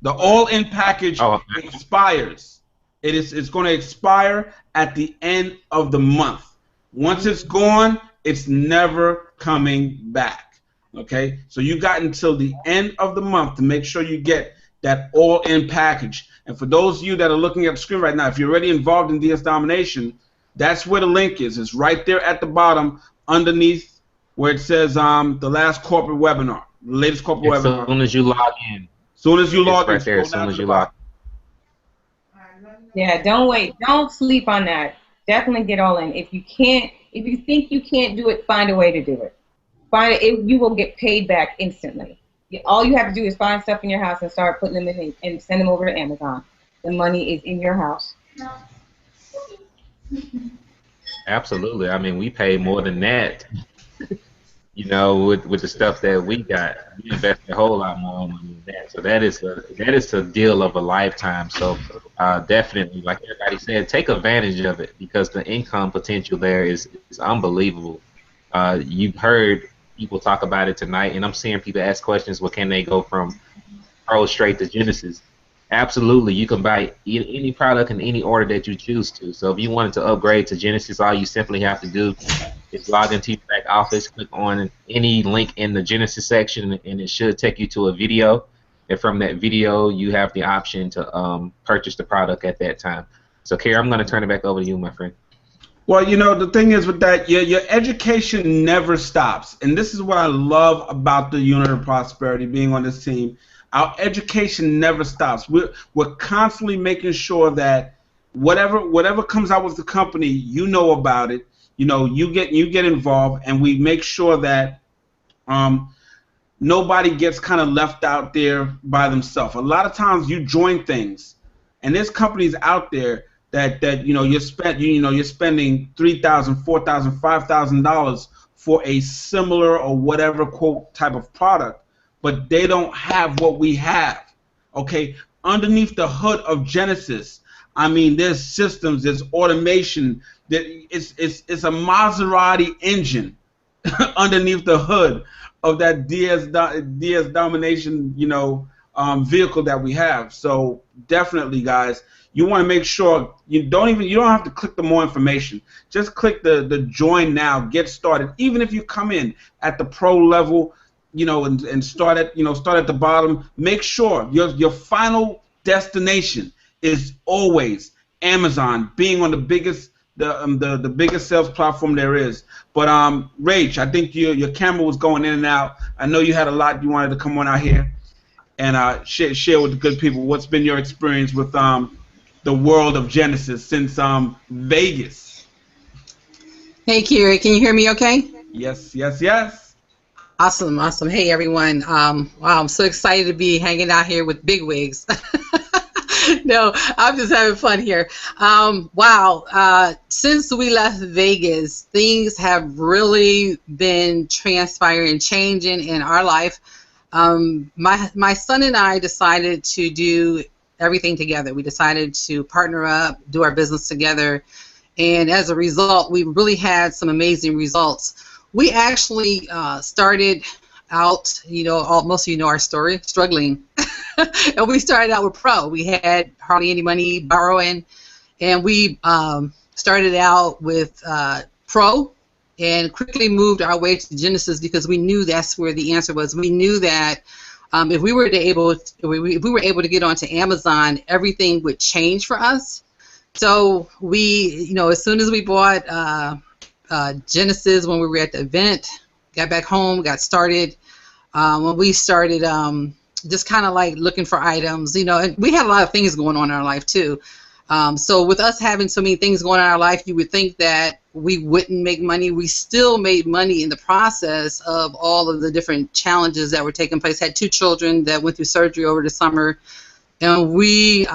The all-in package expires. It's going to expire at the end of the month. Once it's gone, it's never coming back. Okay? So you got until the end of the month to make sure you get that all-in package. And for those of you that are looking at the screen right now, if you're already involved in DS Domination, that's where the link is. It's right there at the bottom underneath where it says the last corporate webinar, the latest corporate webinar. As soon as you log in. Soon as you log in, right there. As soon as you log. Yeah, don't wait. Don't sleep on that. Definitely get all in. If you think you can't do it, find a way to do it. You will get paid back instantly. All you have to do is find stuff in your house and start putting them in and send them over to Amazon. The money is in your house. Absolutely. I mean, we pay more than that. With the stuff that we got, we invest a whole lot more money than that. So that is a deal of a lifetime. So definitely, like everybody said, take advantage of it, because the income potential there is unbelievable. You've heard people talk about it tonight, and I'm seeing people ask questions. Well, can they go from Pro straight to Genesis? Absolutely. You can buy any product in any order that you choose to. So if you wanted to upgrade to Genesis, all you simply have to do is log into your back office, click on any link in the Genesis section, and it should take you to a video. And from that video, you have the option to purchase the product at that time. So, Kerry, I'm going to turn it back over to you, my friend. Well, the thing is with that, your education never stops. And this is what I love about the Unit of Prosperity, being on this team. Our education never stops. We're constantly making sure that whatever comes out with the company, you know about it. You get involved, and we make sure that nobody gets kind of left out there by themselves. A lot of times you join things, and there's companies out there that you're spending $3,000, $4,000, $5,000 for a similar or whatever quote type of product, but they don't have what we have. Okay, underneath the hood of Genesis, I mean, there's systems, there's automation, it's a Maserati engine underneath the hood of that DS Domination, vehicle that we have. So definitely, guys, you want to make sure you don't have to click the more information. Just click the join now, get started. Even if you come in at the pro level, and start at the bottom, make sure your final destination is always Amazon, being on the biggest sales platform there is. But Rach, I think your camera was going in and out. I know you had a lot you wanted to come on out here and share with the good people. What's been your experience with the world of Genesis since Vegas? Hey, Kiri, can you hear me okay? Yes, yes, yes. Awesome, awesome. Hey, everyone. Wow, I'm so excited to be hanging out here with bigwigs. No, I'm just having fun here. Wow, since we left Vegas, things have really been transpiring and changing in our life. My son and I decided to do everything together. We decided to partner up, do our business together, and as a result, we really had some amazing results. We actually started out, most of you know our story, struggling. And we started out with Pro. We had hardly any money borrowing, and we started out with Pro and quickly moved our way to Genesis because we knew that's where the answer was. We knew that if we were able to get onto Amazon, everything would change for us. So we, as soon as we bought Genesis, when we were at the event, got back home, got started. When we started just kind of like looking for items, and we had a lot of things going on in our life too. So with us having so many things going on in our life, you would think that we wouldn't make money. We still made money in the process of all of the different challenges that were taking place. Had 2 children that went through surgery over the summer, and we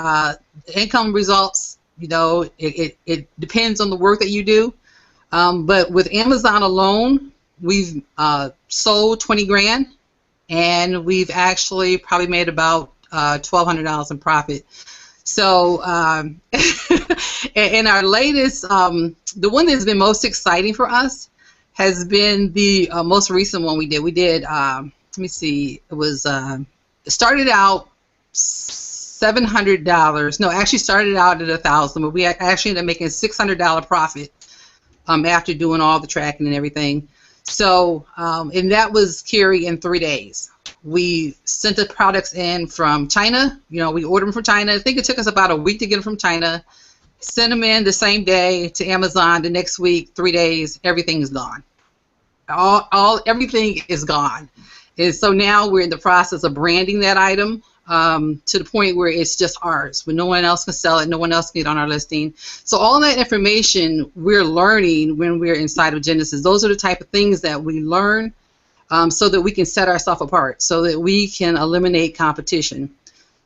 income results. It depends on the work that you do. But with Amazon alone, we've sold 20 grand, and we've actually probably made about $1,200 in profit. So, and our latest, the one that's been most exciting for us has been the most recent one we did. We did, let me see, it was, it started out $700. No, actually started out at $1,000, but we actually ended up making a $600 profit after doing all the tracking and everything. So, and that was, Kiri, in 3 days. We sent the products in from China. We ordered them from China. I think it took us about a week to get them from China. Sent them in the same day to Amazon. The next week, 3 days, everything is gone. Everything is gone. And so now we're in the process of branding that item. To the point where it's just ours, when no one else can sell it, no one else can get on our listing. So all that information we're learning when we're inside of Genesis. Those are the type of things that we learn so that we can set ourselves apart, so that we can eliminate competition.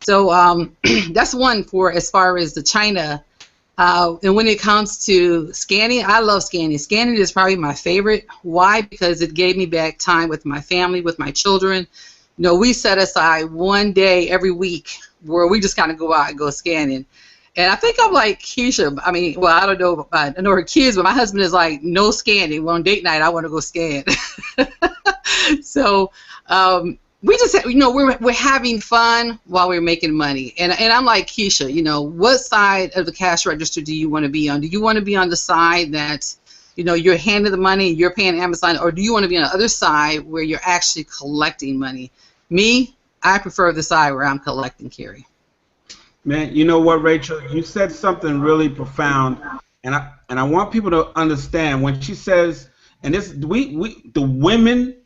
So that's one for as far as the China. And when it comes to scanning, I love scanning. Scanning is probably my favorite. Why? Because it gave me back time with my family, with my children. We set aside one day every week where we just kind of go out and go scanning. And I think I'm like Keisha. I mean, well, I don't know. I know her kids, but my husband is like, no scanning. Well, on date night, I want to go scan. So we just, we're having fun while we're making money. And I'm like Keisha. What side of the cash register do you want to be on? Do you want to be on the side that you're handing the money, you're paying Amazon, or do you want to be on the other side where you're actually collecting money? Me, I prefer the side where I'm collecting, Kiri. Man, you know what, Rachel? You said something really profound, and I want people to understand when she says, and this the women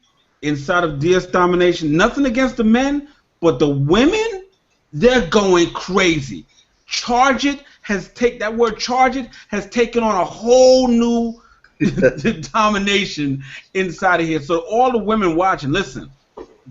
inside of DS Domination, nothing against the men, but the women, they're going crazy. That word charge it has taken on a whole new domination inside of here. So all the women watching, listen,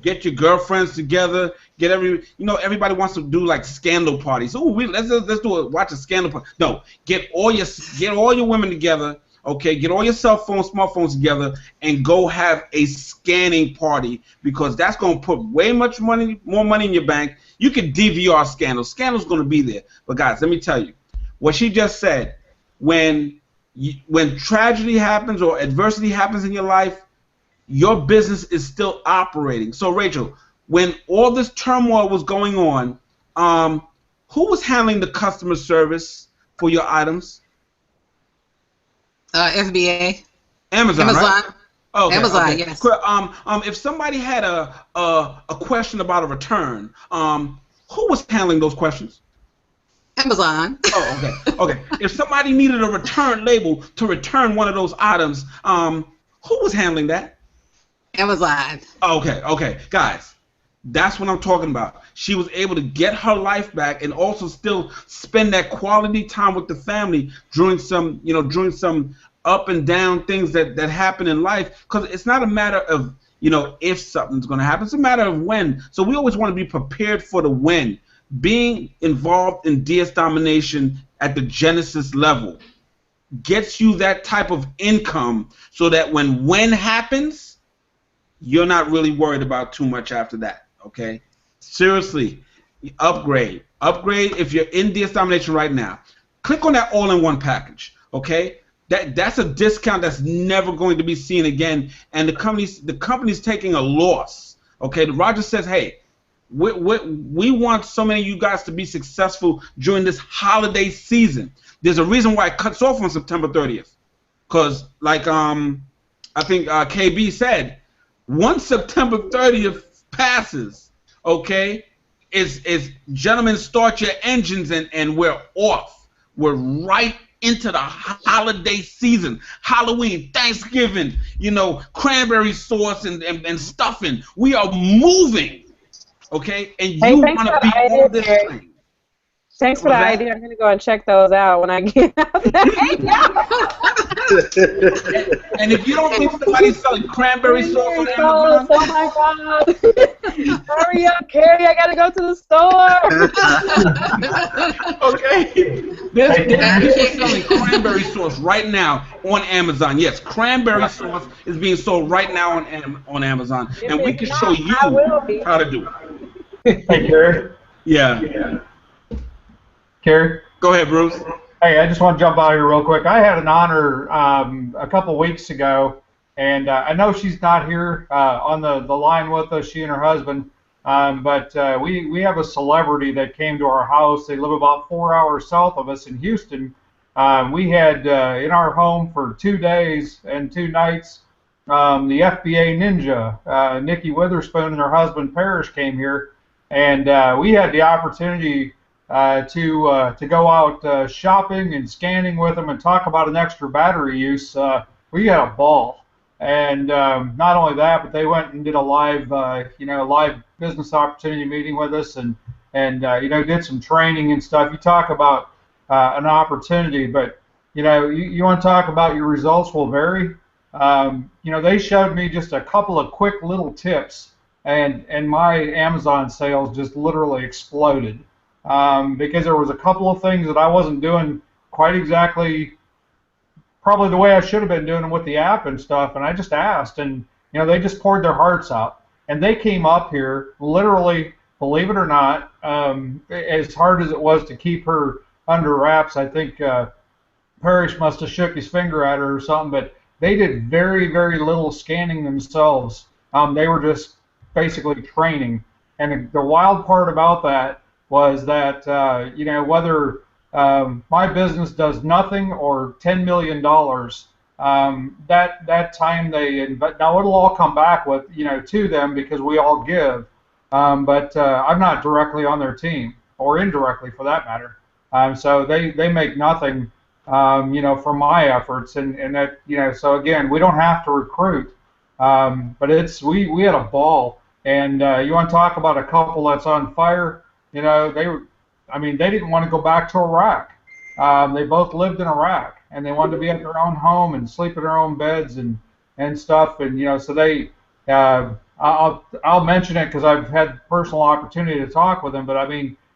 get your girlfriends together, get everybody wants to do like scandal parties. Oh, let's watch a scandal party. No, get all your women together, okay? Get all your cell phones, smartphones together, and go have a scanning party, because that's going to put more money in your bank. You can DVR scandals. Scandals going to be there. But guys, let me tell you, what she just said, when tragedy happens or adversity happens in your life, your business is still operating. So, Rachel, when all this turmoil was going on, who was handling the customer service for your items? FBA. Amazon, right? Oh, okay, Amazon, yes. If somebody had a question about a return, who was handling those questions? Amazon. Oh, okay. Okay. If somebody needed a return label to return one of those items, who was handling that? Amazon. Okay. Okay. Guys, that's what I'm talking about. She was able to get her life back and also still spend that quality time with the family during some up and down things that happen in life, because it's not a matter of, you know, if something's going to happen. It's a matter of when. So we always want to be prepared for the when. Being involved in DS domination at the Genesis level gets you that type of income so that when happens, you're not really worried about too much after that, okay? Seriously, upgrade. Upgrade if you're in DS domination right now. Click on that all-in-one package, okay? That's a discount that's never going to be seen again, and the company's taking a loss, okay? Roger says, hey, we want so many of you guys to be successful during this holiday season. There's a reason why it cuts off on September 30th, because like I think KB said, once September 30th passes, okay, is gentlemen, start your engines and we're off. We're right into the holiday season. Halloween, Thanksgiving, you know, cranberry sauce and stuffing. We are moving, okay? And you want to be on this thing. Thanks for the idea. I'm going to go and check those out when I get out there. And if you don't think somebody's selling cranberry sauce on Amazon, oh my God. Hurry up, Carrie. I got to go to the store. okay. There's people selling cranberry sauce right now on Amazon. Yes, cranberry sauce is being sold right now on Amazon. And we can show you how to do it. Hey, Carrie. Yeah. Carrie? Go ahead, Bruce. Hey, I just want to jump out here real quick. I had an honor a couple weeks ago, and I know she's not here on the line with us, she and her husband, but we have a celebrity that came to our house. They live about 4 hours south of us in Houston. We had in our home for 2 days and 2 nights the FBA Ninja, Nikki Witherspoon and her husband Parrish came here, and we had the opportunity to go out shopping and scanning with them and talk about an extra battery use. We had a ball, and not only that, but they went and did a live, live business opportunity meeting with us, and did some training and stuff. You talk about an opportunity, but you want to talk about your results will vary. They showed me just a couple of quick little tips, and my Amazon sales just literally exploded. Because there was a couple of things that I wasn't doing quite exactly probably the way I should have been doing them with the app and stuff, and I just asked, and they just poured their hearts out. And they came up here, literally, believe it or not, as hard as it was to keep her under wraps. I think Parrish must have shook his finger at her or something, but they did very, very little scanning themselves. They were just basically training. And the wild part about that was that, whether my business does nothing or $10 million, that time now it'll all come back with, to them because we all give, but I'm not directly on their team, or indirectly for that matter. So they make nothing, from my efforts, and that, so again, we don't have to recruit, but we had a ball, and you want to talk about a couple that's on fire. They didn't want to go back to Iraq. They both lived in Iraq, and they wanted to be at their own home and sleep in their own beds and stuff. And so they, I'll mention it because I've had personal opportunity to talk with them. But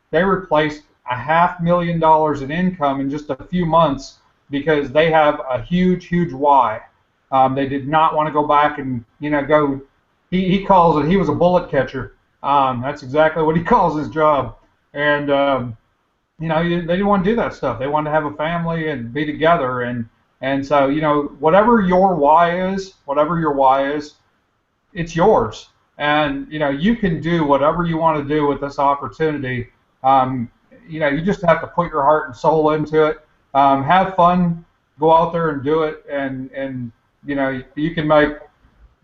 they replaced $500,000 in income in just a few months because they have a huge why. They did not want to go back and go. He calls it. He was a bullet catcher. That's exactly what he calls his job, and they didn't want to do that stuff. They wanted to have a family and be together, and so whatever your why is, it's yours, and you can do whatever you want to do with this opportunity. You just have to put your heart and soul into it. Have fun, go out there and do it, and you can make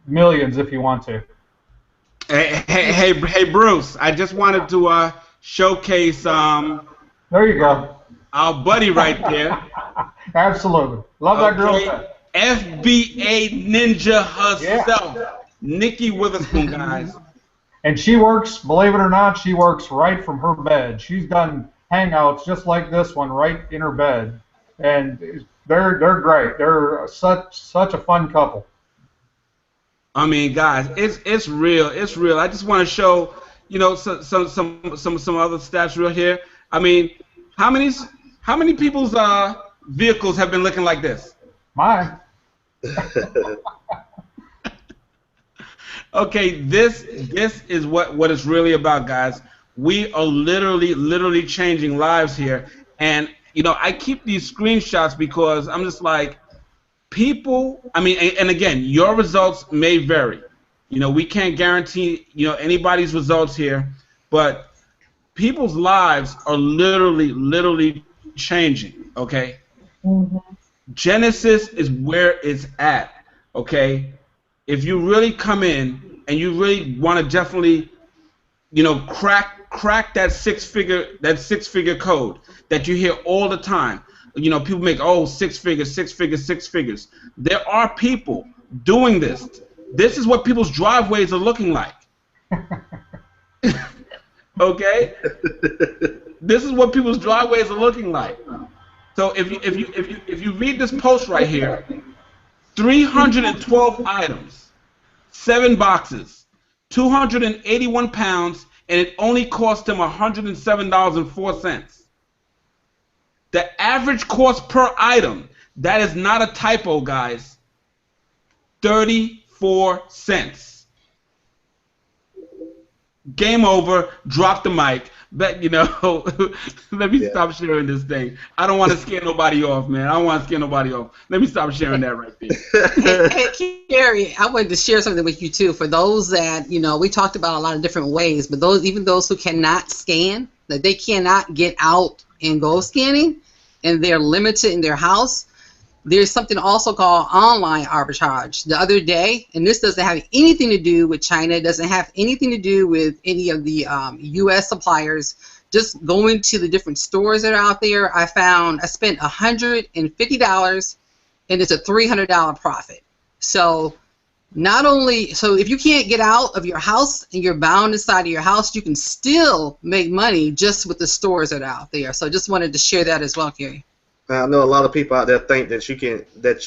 millions if you want to. Hey, Bruce! I just wanted to showcase. There you go. Our buddy right there. Absolutely, love that girl. FBA Ninja herself, Nikki Witherspoon, guys. And she works, believe it or not, she works right from her bed. She's done hangouts just like this one right in her bed, and They're great. They're such a fun couple. I mean, guys, it's real. It's real. I just want to show, you know, some other stats real here. I mean, how many people's vehicles have been looking like this? Mine. Okay, this is what it's really about, guys. We are literally changing lives here, and you know, I keep these screenshots because I'm just like, people. I mean, and again, your results may vary. You know, we can't guarantee, you know, anybody's results here, but people's lives are literally changing. Okay. Mm-hmm. Genesis is where it's at. Okay. If you really come in and you really want to definitely, you know, crack that six figure code that you hear all the time. You know, people make, oh, six figures. There are people doing this. This is what people's driveways are looking like. Okay? This is what people's driveways are looking like. So if you read this post right here, 312 items, 7 boxes, 281 pounds, and it only cost him $107.04. The average cost per item, that is not a typo, guys, 34 cents. Game over, drop the mic. But, you know, let me stop sharing this thing. I don't want to scare nobody off, man. I don't want to scare nobody off. Let me stop sharing that right there. Hey, Carrie, I wanted to share something with you, too. For those that, you know, we talked about a lot of different ways, but even those who cannot scan, that they cannot get out and go scanning, and they're limited in their house, there's something also called online arbitrage. The other day, and this doesn't have anything to do with China, it doesn't have anything to do with any of the U.S. suppliers, just going to the different stores that are out there, I spent $150, and it's a $300 profit. So not only, so if you can't get out of your house and you're bound inside of your house, you can still make money just with the stores that are out there. So just wanted to share that as well, Carrie. I know a lot of people out there think that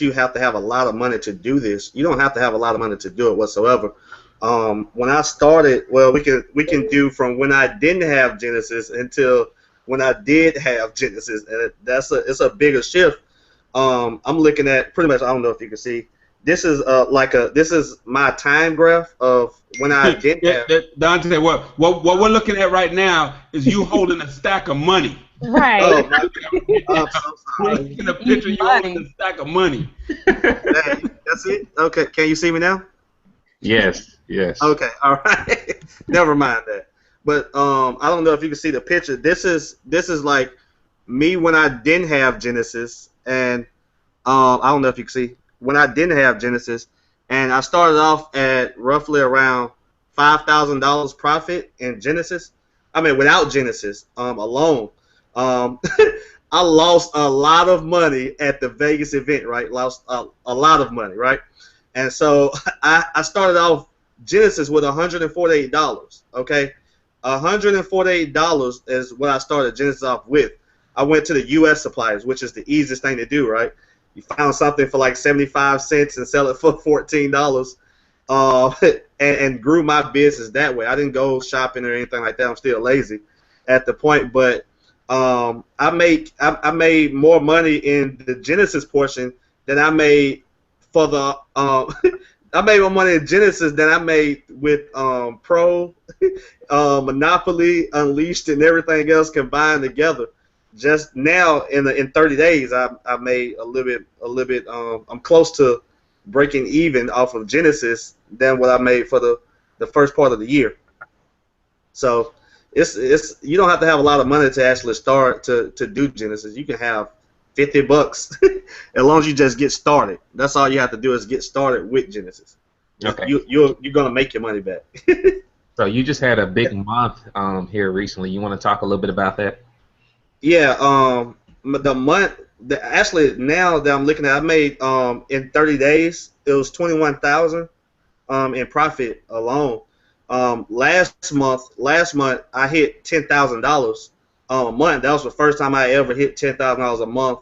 you have to have a lot of money to do this. You don't have to have a lot of money to do it whatsoever. When I started, well, we can do from when I didn't have Genesis until when I did have Genesis, and it's a bigger shift. I'm looking at pretty much, I don't know if you can see. This is this is my time graph of when I didn't have. Dante, what we're looking at right now is you holding a stack of money. Right. Oh, my God. I'm so sorry. We're in a picture you holding a stack of money. That's it? Okay. Can you see me now? Yes. Okay. All right. Never mind that. But I don't know if you can see the picture. This is like me when I didn't have Genesis, and I don't know if you can see when I didn't have Genesis, and I started off at roughly around $5,000 profit in Genesis. I mean, without Genesis alone. I lost a lot of money at the Vegas event, right? Lost a lot of money, right? And so I started off Genesis with $148, okay? $148 is what I started Genesis off with. I went to the U.S. suppliers, which is the easiest thing to do, right? You found something for like 75 cents and sell it for $14, and grew my business that way. I didn't go shopping or anything like that. I'm still lazy at the point, but I made more money in the Genesis portion than I made for the I made more money in Genesis than I made with Pro, Monopoly, Unleashed, and everything else combined together. Just now in 30 days, I made a little bit. I'm close to breaking even off of Genesis than what I made for the first part of the year. So. It's you don't have to have a lot of money to actually start to do Genesis. You can have $50 as long as you just get started. That's all you have to do is get started with Genesis. Okay. You're gonna make your money back. So you just had a big month here recently. You want to talk a little bit about that? Yeah. Actually now that I'm looking at, I made in 30 days it was $21,000 in profit alone. Last month I hit $10,000 a month. That was the first time I ever hit $10,000 a month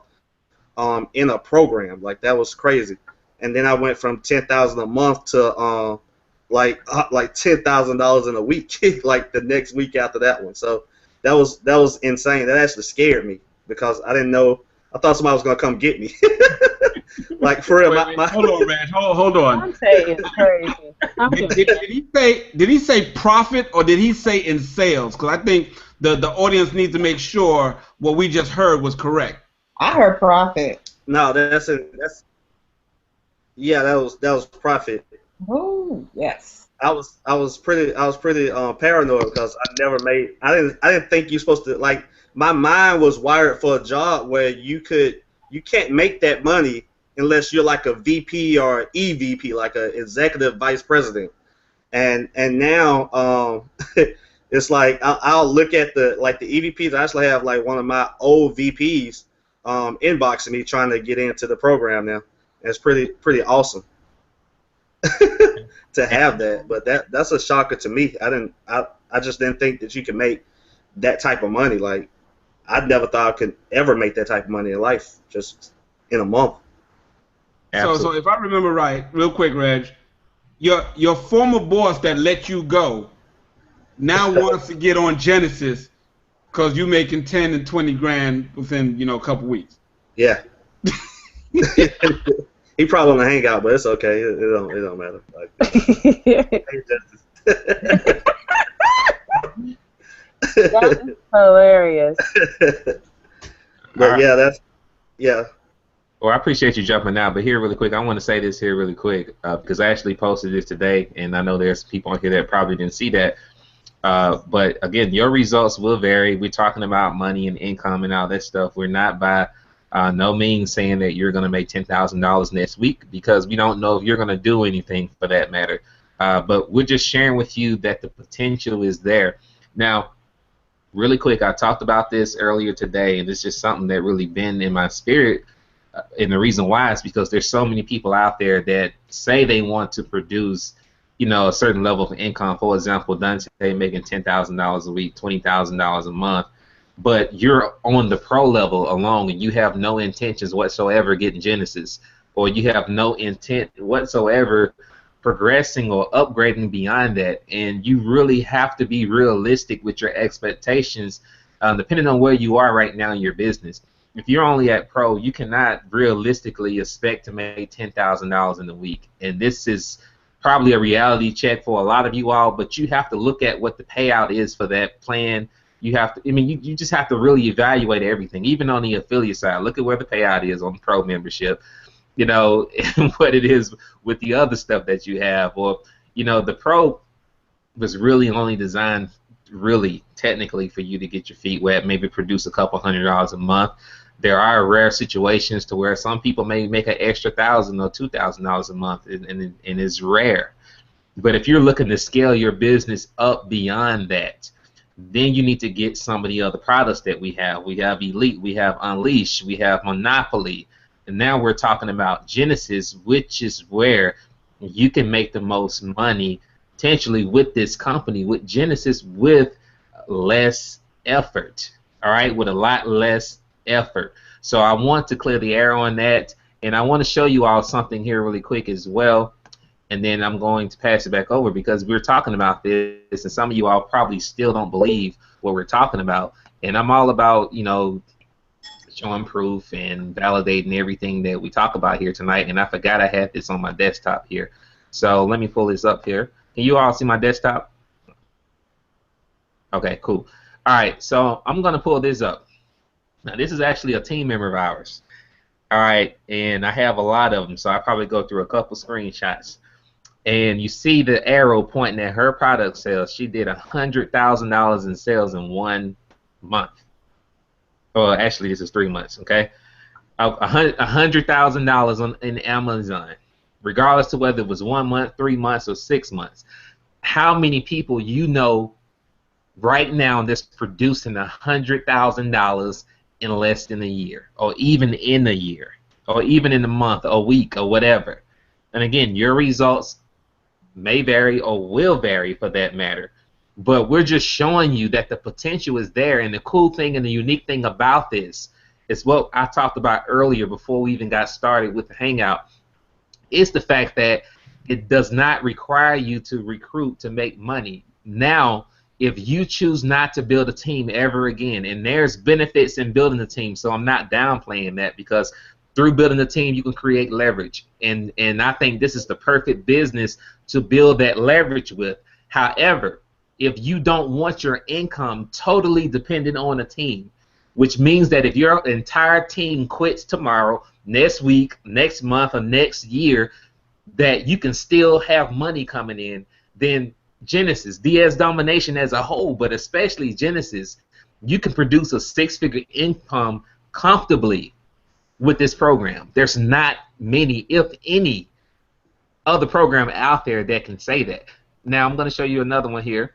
in a program. Like that was crazy. And then I went from $10,000 a month to like $10,000 in a week, like the next week after that one. So that was insane. That actually scared me because I didn't know. I thought somebody was gonna come get me. Like for real. Wait, hold on, Reg. Hold on. I'm saying it's crazy. Did he say profit or did he say in sales? Because I think the audience needs to make sure what we just heard was correct. I heard profit. No, that was profit. Oh yes. I was pretty paranoid because I didn't think you're supposed to, like, my mind was wired for a job where you can't make that money unless you're like a VP or EVP, like an executive vice president. And now it's like I'll look at the EVPs. I actually have like one of my old VPs inboxing me trying to get into the program now. And it's pretty awesome to have that. But that's a shocker to me. I just didn't think that you could make that type of money. Like I never thought I could ever make that type of money in life, just in a month. So if I remember right, real quick, Reg, your former boss that let you go now wants to get on Genesis because you making 10 and 20 grand within a couple weeks. Yeah. He probably on the Hangout, but it's okay. It don't matter. Like, That's hilarious. But yeah. Well, I appreciate you jumping out, but here really quick, I want to say this here really quick because I actually posted this today, and I know there's people on here that probably didn't see that. But again, your results will vary. We're talking about money and income and all that stuff. We're not by no means saying that you're going to make $10,000 next week because we don't know if you're going to do anything for that matter. But we're just sharing with you that the potential is there. Now, really quick, I talked about this earlier today, and it's just something that really been in my spirit. And the reason why is because there's so many people out there that say they want to produce, a certain level of income. For example, Dante making $10,000 a week, $20,000 a month, but you're on the pro level alone and you have no intentions whatsoever getting Genesis, or you have no intent whatsoever progressing or upgrading beyond that. And you really have to be realistic with your expectations, depending on where you are right now in your business. If you're only at pro, you cannot realistically expect to make $10,000 in a week. And this is probably a reality check for a lot of you all, but you have to look at what the payout is for that plan. You have to, you just have to really evaluate everything, even on the affiliate side. Look at where the payout is on the pro membership, and what it is with the other stuff that you have. Or, the pro was really only designed really technically for you to get your feet wet, maybe produce a couple $100 a month. There are rare situations to where some people may make an extra $1,000 or $2,000 a month, and it's rare. But if you're looking to scale your business up beyond that, then you need to get some of the other products that we have. We have Elite, we have Unleash, we have Monopoly, and now we're talking about Genesis, which is where you can make the most money potentially with this company, with Genesis, with less effort, all right, with a lot less effort. So I want to clear the air on that, and I want to show you all something here really quick as well, and then I'm going to pass it back over because we're talking about this, and some of you all probably still don't believe what we're talking about, and I'm all about, showing proof and validating everything that we talk about here tonight, and I forgot I had this on my desktop here. So let me pull this up here. Can you all see my desktop? Okay, cool. All right, so I'm going to pull this up. Now, this is actually a team member of ours. All right, and I have a lot of them, so I'll probably go through a couple screenshots. And you see the arrow pointing at her product sales. She did $100,000 in sales in 1 month. Well, actually, this is 3 months, okay? $100,000 in Amazon, regardless of whether it was 1 month, 3 months, or 6 months. How many people right now that's producing $100,000 in less than a year, or even in a year, or even in a month, a week, or whatever? And again, your results may vary or will vary for that matter, but we're just showing you that the potential is there. And the cool thing and the unique thing about this It's what I talked about earlier before we even got started with the Hangout. It's the fact that it does not require you to recruit to make money. Now, if you choose not to build a team ever again, and there's benefits in building a team, so I'm not downplaying that, because through building a team, you can create leverage. And I think this is the perfect business to build that leverage with. However, if you don't want your income totally dependent on a team, which means that if your entire team quits tomorrow, next week, next month, or next year, that you can still have money coming in, then Genesis, DS Domination as a whole, but especially Genesis, you can produce a six-figure income comfortably with this program. There's not many, if any, other program out there that can say that. Now I'm going to show you another one here.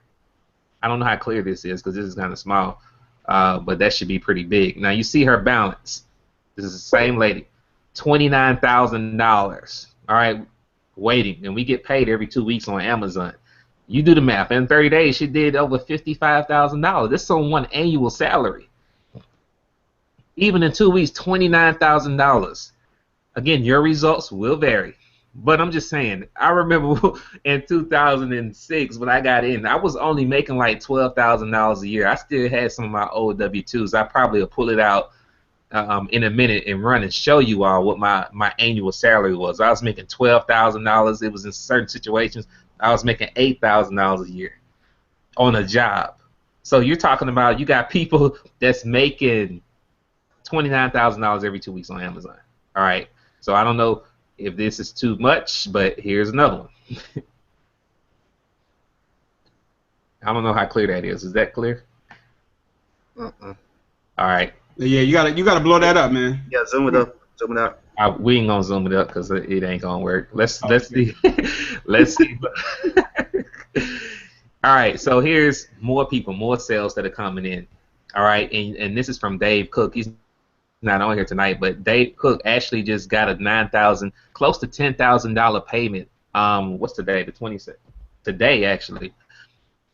I don't know how clear this is because this is kind of small, but that should be pretty big. Now you see her balance. This is the same lady, $29,000. All right, waiting, and we get paid every 2 weeks on Amazon. You do the math. In 30 days, she did over $55,000. This is on one annual salary. Even in 2 weeks, $29,000. Again, your results will vary. But I'm just saying, I remember in 2006 when I got in, I was only making like $12,000 a year. I still had some of my old W-2s. I probably will pull it out in a minute and run and show you all what my annual salary was. I was making $12,000. It was in certain situations. I was making $8,000 a year on a job. So you're talking about you got people that's making $29,000 every 2 weeks on Amazon. All right. So I don't know if this is too much, but here's another one. I don't know how clear that is. Is that clear? All right. Yeah, you gotta blow that up, man. Yeah, zoom it up. Zoom it out. We ain't gonna zoom it up because it ain't gonna work. Let's see. Let's see. All right. So here's more people, more sales that are coming in. All right, and this is from Dave Cook. He's not on here tonight, but Dave Cook actually just got a $9,000, close to $10,000 payment. What's today? The 26th. Today, actually,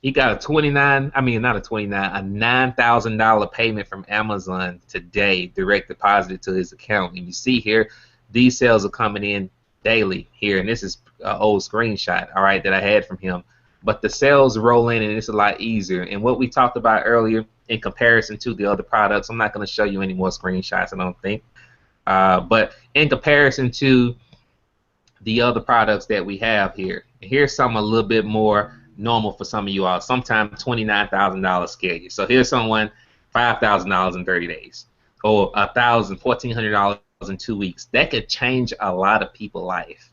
he got a $9,000 payment from Amazon today, direct deposited to his account. And you see here, these sales are coming in daily here, and this is an old screenshot, all right, that I had from him. But the sales roll in, and it's a lot easier. And what we talked about earlier, in comparison to the other products, I'm not going to show you any more screenshots, I don't think. But in comparison to the other products that we have here, here's some a little bit more normal for some of you all. Sometimes $29,000 scare you. So here's someone $5,000 in 30 days, or $1,000, $1,400 in 2 weeks. That could change a lot of people's life.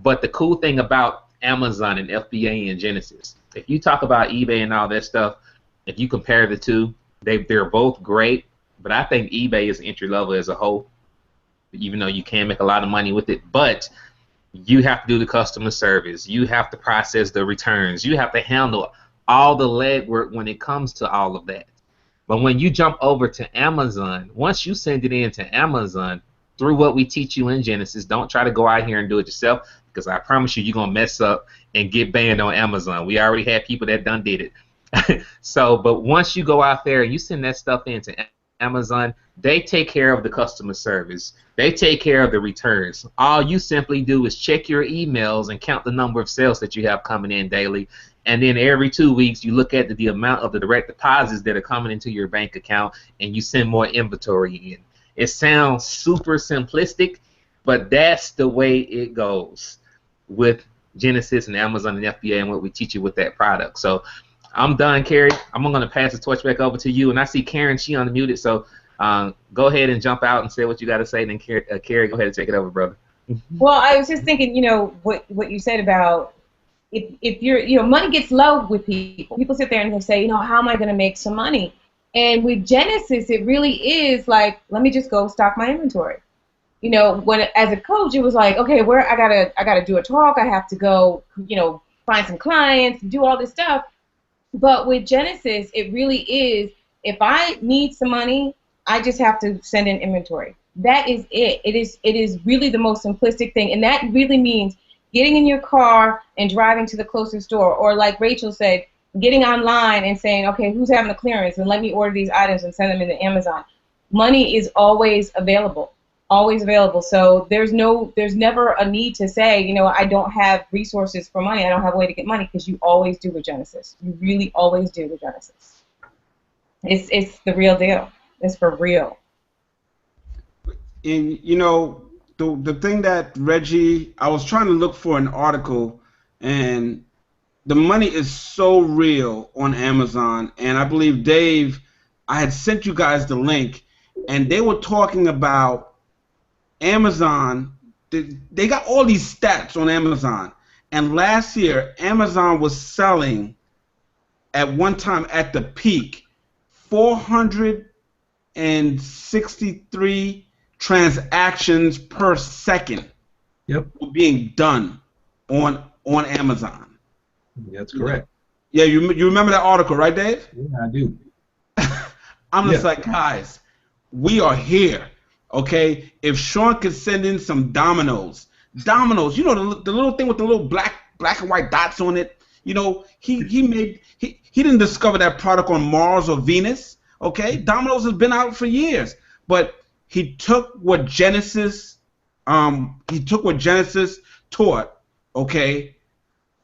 But the cool thing about Amazon and FBA and Genesis, if you talk about eBay and all that stuff, if you compare the two, they're both great, but I think eBay is entry level as a whole, even though you can make a lot of money with it. But you have to do the customer service. You have to process the returns. You have to handle all the legwork when it comes to all of that. But when you jump over to Amazon, once you send it in to Amazon, through what we teach you in Genesis, don't try to go out here and do it yourself, because I promise you, you're going to mess up and get banned on Amazon. We already had people that done did it. So, but once you go out there and you send that stuff into Amazon, they take care of the customer service. They take care of the returns. All you simply do is check your emails and count the number of sales that you have coming in daily. And then every 2 weeks, you look at the amount of the direct deposits that are coming into your bank account, and you send more inventory in. It sounds super simplistic, but that's the way it goes with Genesis and Amazon and FBA and what we teach you with that product. So I'm done, Carrie. I'm going to pass the torch back over to you. And I see Karen, she unmuted, so go ahead and jump out and say what you got to say. And then Carrie, go ahead and take it over, brother. Well, I was just thinking, you know, what you said about if you're, you know, money gets low with people. People sit there and they say, you know, how am I going to make some money? And with Genesis, it really is like, let me just go stock my inventory. You know, when as a coach, it was like, okay, where I gotta do a talk. I have to go, you know, find some clients, do all this stuff. But with Genesis, it really is, if I need some money, I just have to send in inventory. That is it. It is really the most simplistic thing, and that really means getting in your car and driving to the closest store, or like Rachel said, getting online and saying, okay, who's having a clearance, and let me order these items and send them into Amazon. money is always available. Always available. So there's never a need to say, you know, I don't have resources for money. I don't have a way to get money, because you always do with Genesis. You really always do with Genesis. It's the real deal. It's for real. And you know, the thing that Reggie, I was trying to look for an article, and the money is so real on Amazon. And I believe Dave, I had sent you guys the link, and they were talking about Amazon. They got all these stats on Amazon, and last year Amazon was selling at one time at the peak 463 transactions per second. Yep. Were being done on Amazon. That's correct. Yeah, you remember that article, right, Dave? Yeah, I do. I'm just like, guys, we are here. Okay, if Sean could send in some dominoes, you know, the little thing with the little black and white dots on it. You know, he didn't discover that product on Mars or Venus. Okay, dominoes has been out for years, but he took what Genesis taught. Okay,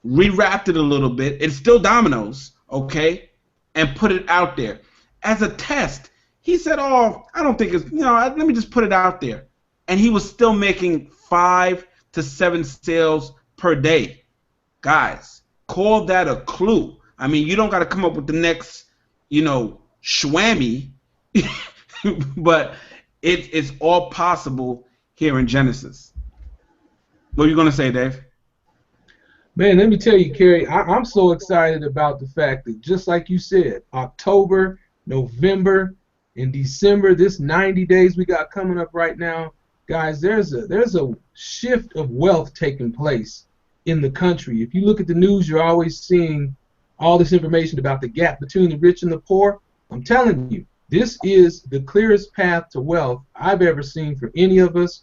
rewrapped it a little bit. It's still dominoes. Okay, and put it out there as a test. He said, "Oh, I don't think it's, you know, let me just put it out there." And he was still making 5 to 7 sales per day. Guys, call that a clue. I mean, you don't got to come up with the next, you know, Schwammy, but it's all possible here in Genesis. What are you going to say, Dave? Man, let me tell you, Kerry, I'm so excited about the fact that, just like you said, October, November, in December, this 90 days we got coming up right now, guys, there's a shift of wealth taking place in the country. If you look at the news, you're always seeing all this information about the gap between the rich and the poor. I'm telling you, this is the clearest path to wealth I've ever seen for any of us.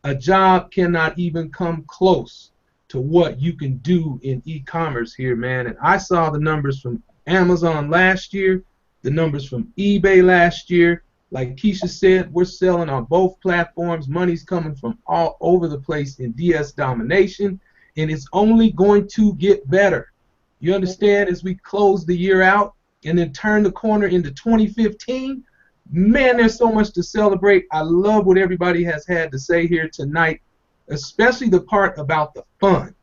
A job cannot even come close to what you can do in e-commerce here, man. And I saw the numbers from Amazon last year, the numbers from eBay last year. Like Keisha said, we're selling on both platforms. Money's coming from all over the place in DS Domination, and it's only going to get better. You understand, as we close the year out and then turn the corner into 2015, man, there's so much to celebrate. I love what everybody has had to say here tonight, especially the part about the fun.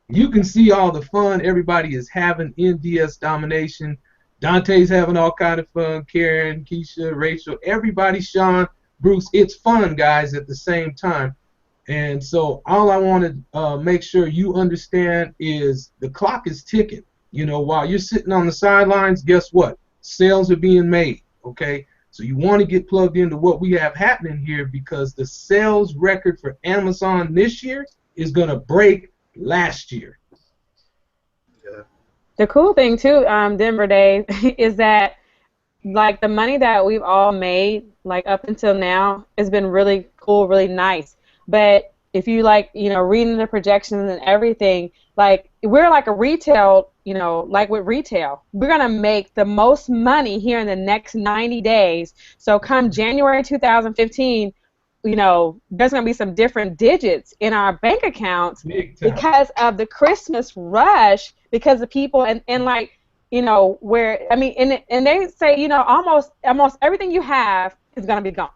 You can see all the fun everybody is having in DS Domination. Dante's having all kind of fun, Karen, Keisha, Rachel, everybody, Sean, Bruce. It's fun, guys, at the same time. And so all I want to make sure you understand is the clock is ticking. You know, while you're sitting on the sidelines, guess what? Sales are being made, okay? So you want to get plugged into what we have happening here, because the sales record for Amazon this year is going to break last year. The cool thing too, Denver Dave, is that like the money that we've all made like up until now has been really cool, really nice. But if you like, you know, reading the projections and everything, like we're like a retail, you know, like with retail, we're gonna make the most money here in the next 90 days. So come January 2015, you know, there's going to be some different digits in our bank accounts because of the Christmas rush, because the people and like, you know, where, I mean, and they say, you know, almost everything you have is going to be gone,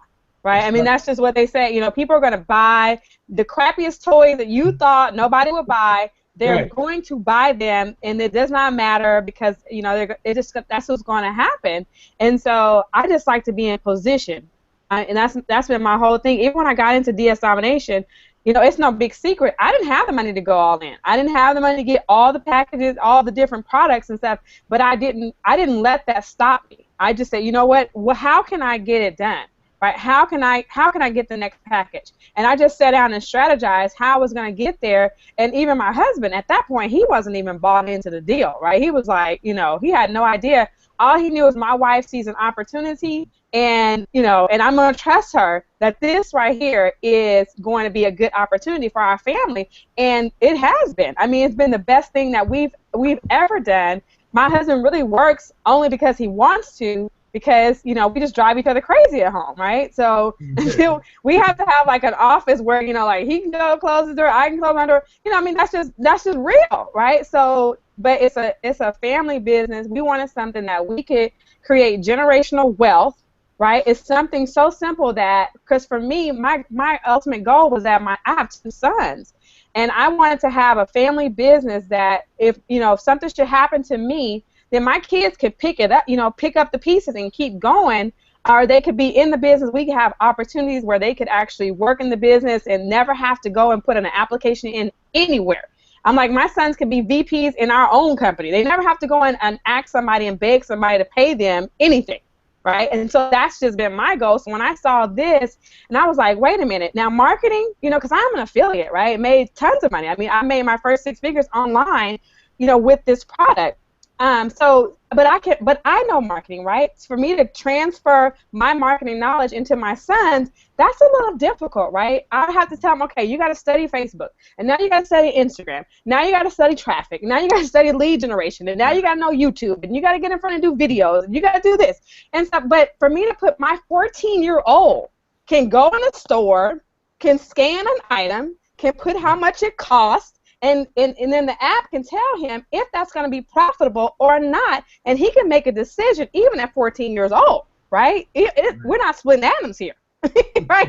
right? I mean, that's just what they say. You know, people are going to buy the crappiest toys that you thought nobody would buy. They're going to buy them, and it does not matter because, you know, that's what's going to happen. And so I just like to be in position. And that's been my whole thing. Even when I got into DS Domination, you know, it's no big secret. I didn't have the money to go all in. I didn't have the money to get all the packages, all the different products and stuff. But I didn't let that stop me. I just said, you know what? Well, how can I get it done? Right? How can I get the next package? And I just sat down and strategized how I was going to get there. And even my husband, at that point, he wasn't even bought into the deal. Right? He was like, you know, he had no idea. All he knew is my wife sees an opportunity, and you know, and I'm going to trust her that this right here is going to be a good opportunity for our family, and it has been. I mean, it's been the best thing that we've ever done. My husband really works only because he wants to, because, you know, we just drive each other crazy at home, right? So we have to have like an office where, you know, like he can go close the door, I can close my door. You know, I mean, that's just real, right? So, but it's a family business. We wanted something that we could create generational wealth, right? It's something so simple that, because for me, my ultimate goal was that I have 2 sons, and I wanted to have a family business that if something should happen to me, then my kids could pick it up, pick up the pieces and keep going, or they could be in the business. We could have opportunities where they could actually work in the business and never have to go and put an application in anywhere. I'm like, my sons could be VPs in our own company. They never have to go in and ask somebody and beg somebody to pay them anything, right? And so that's just been my goal. So when I saw this, and I was like, wait a minute. Now marketing, because I'm an affiliate, right? Made tons of money. I mean, I made my first 6 figures online, with this product. But I know marketing, right? For me to transfer my marketing knowledge into my sons, that's a little difficult, right? I have to tell them, okay, you got to study Facebook, and now you got to study Instagram, now you got to study traffic, now you got to study lead generation, and now you got to know YouTube, and you got to get in front and do videos, and you got to do this and stuff. But for me to put my 14-year-old can go in a store, can scan an item, can put how much it costs, and then the app can tell him if that's going to be profitable or not, and he can make a decision even at 14 years old, right? We're not splitting atoms here, right?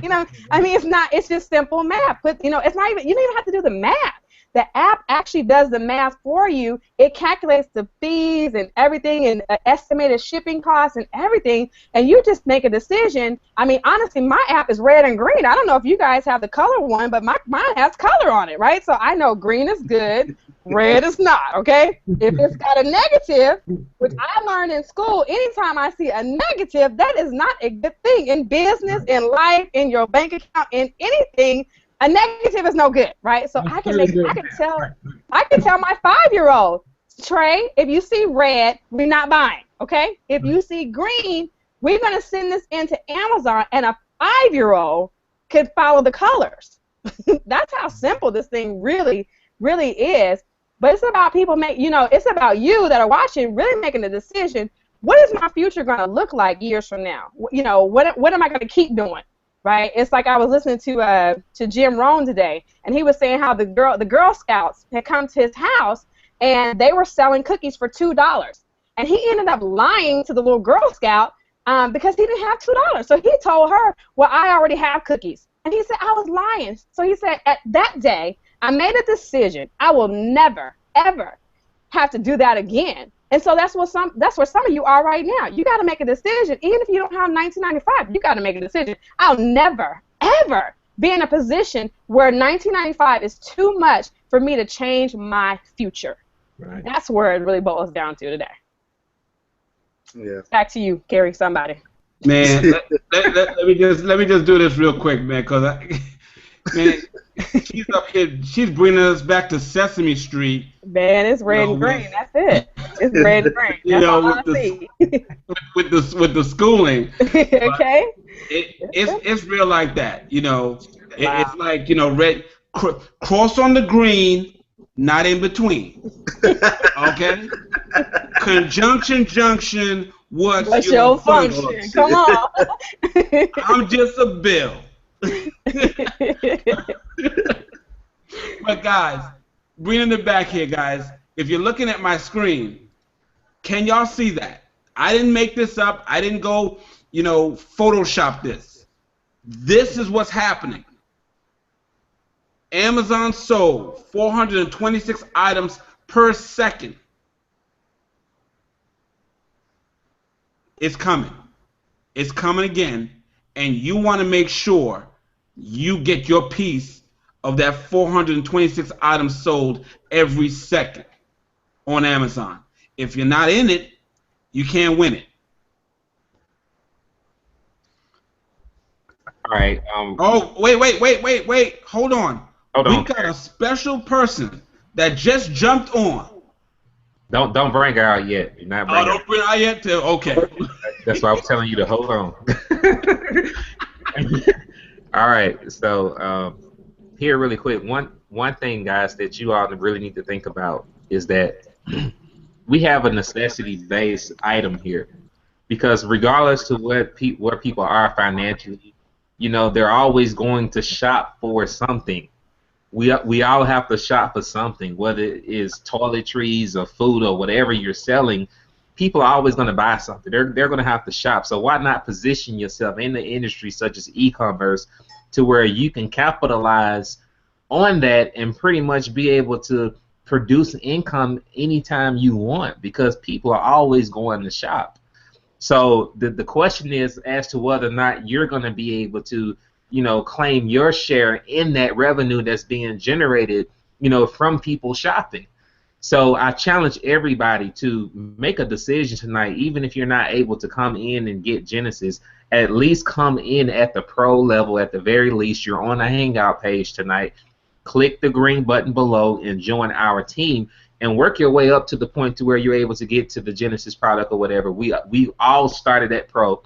I mean, it's just simple math. But it's not even, you don't even have to do the math. The app actually does the math for you. It calculates the fees and everything, and estimated shipping costs and everything, and you just make a decision. I mean, honestly, my app is red and green. I don't know if you guys have the color one, but mine has color on it, right? So I know green is good, red is not, okay? If it's got a negative, which I learned in school, anytime I see a negative, that is not a good thing. In business, in life, in your bank account, in anything, a negative is no good, right? So I can tell my 5-year-old, Trey, if you see red, we're not buying, okay? If you see green, we're going to send this into Amazon, and a 5-year-old could follow the colors. That's how simple this thing really, really is. But it's about people it's about you that are watching really making a decision. What is my future going to look like years from now? What am I going to keep doing? Right? It's like I was listening to Jim Rohn today, and he was saying how the Girl Scouts had come to his house, and they were selling cookies for $2. And he ended up lying to the little Girl Scout because he didn't have $2. So he told her, well, I already have cookies. And he said, I was lying. So he said, at that day, I made a decision. I will never, ever have to do that again. And so that's where some of you are right now. You got to make a decision. Even if you don't have 1995, you got to make a decision. I'll never, ever be in a position where 1995 is too much for me to change my future. Right. That's where it really boils down to today. Yeah. Back to you, Gary. Somebody. Man, let me just do this real quick, man, because she's up here. She's bringing us back to Sesame Street. Man, it's red and green. That's it. It's red and green. That's all I see. with the schooling. Okay. It's real like that. It's like red cross on the green, not in between. Okay. Conjunction junction. What's your function? Come on. I'm just a bill. But guys, bringing it back here, guys, if you're looking at my screen, can y'all see that? I didn't make this up. I didn't go, Photoshop this. This is what's happening. Amazon sold 426 items per second. It's coming. It's coming again, and you want to make sure you get your piece of that 426 items sold every second on Amazon. If you're not in it, you can't win it. All right. Oh, wait. Hold on. We got a special person that just jumped on. Don't bring her out yet. You're not bringing don't bring her out yet? Okay. That's why I was telling you to hold on. All right. So here really quick, one thing, guys, that you all really need to think about is that we have a necessity-based item here. because regardless to where people are financially, you know, they're always going to shop for something. We all have to shop for something, whether it is toiletries or food or whatever you're selling. People are always going to buy something. They're going to have to shop. So why not position yourself in the industry such as e-commerce to where you can capitalize on that and pretty much be able to produce income anytime you want, because people are always going to shop. So the question is as to whether or not you're going to be able to, you know, claim your share in that revenue that's being generated, you know, from people shopping. So I challenge everybody to make a decision tonight, even if you're not able to come in and get Genesis, at least come in at the pro level. At the very least, you're on a Hangout page tonight. Click the green button below and join our team and work your way up to the point to where you're able to get to the Genesis product or whatever. We all started at pro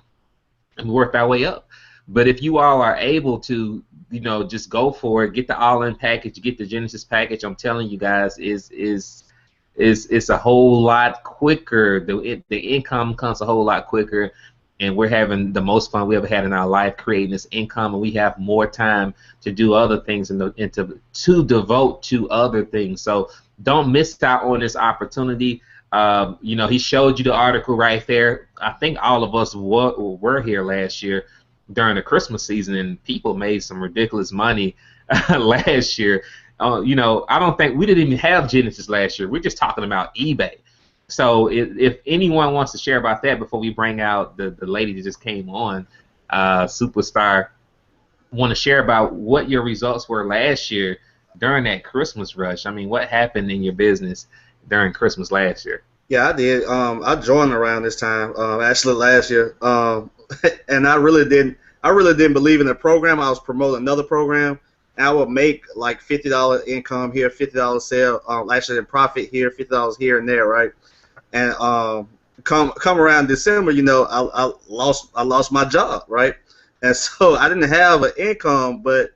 and worked our way up. But if you all are able to, you know, just go for it, get the all-in package, get the Genesis package, I'm telling you guys, it's a whole lot quicker. The income comes a whole lot quicker, and we're having the most fun we ever had in our life creating this income, and we have more time to do other things and to devote to other things. So don't miss out on this opportunity. You know, he showed you the article right there. I think all of us were here last year during the Christmas season, and people made some ridiculous money last year. You know, I don't think we didn't even have Genesis last year. We're just talking about eBay. So if anyone wants to share about that before we bring out the lady that just came on, Superstar, want to share about what your results were last year during that Christmas rush. I mean, what happened in your business during Christmas last year? Yeah, I did. I joined around this time, actually last year, and I really didn't believe in the program. I was promoting another program. I would make like $50 income here, $50 sale, actually in profit here, $50 here and there, right? And come around December, you know, I lost my job, right? And so I didn't have an income, but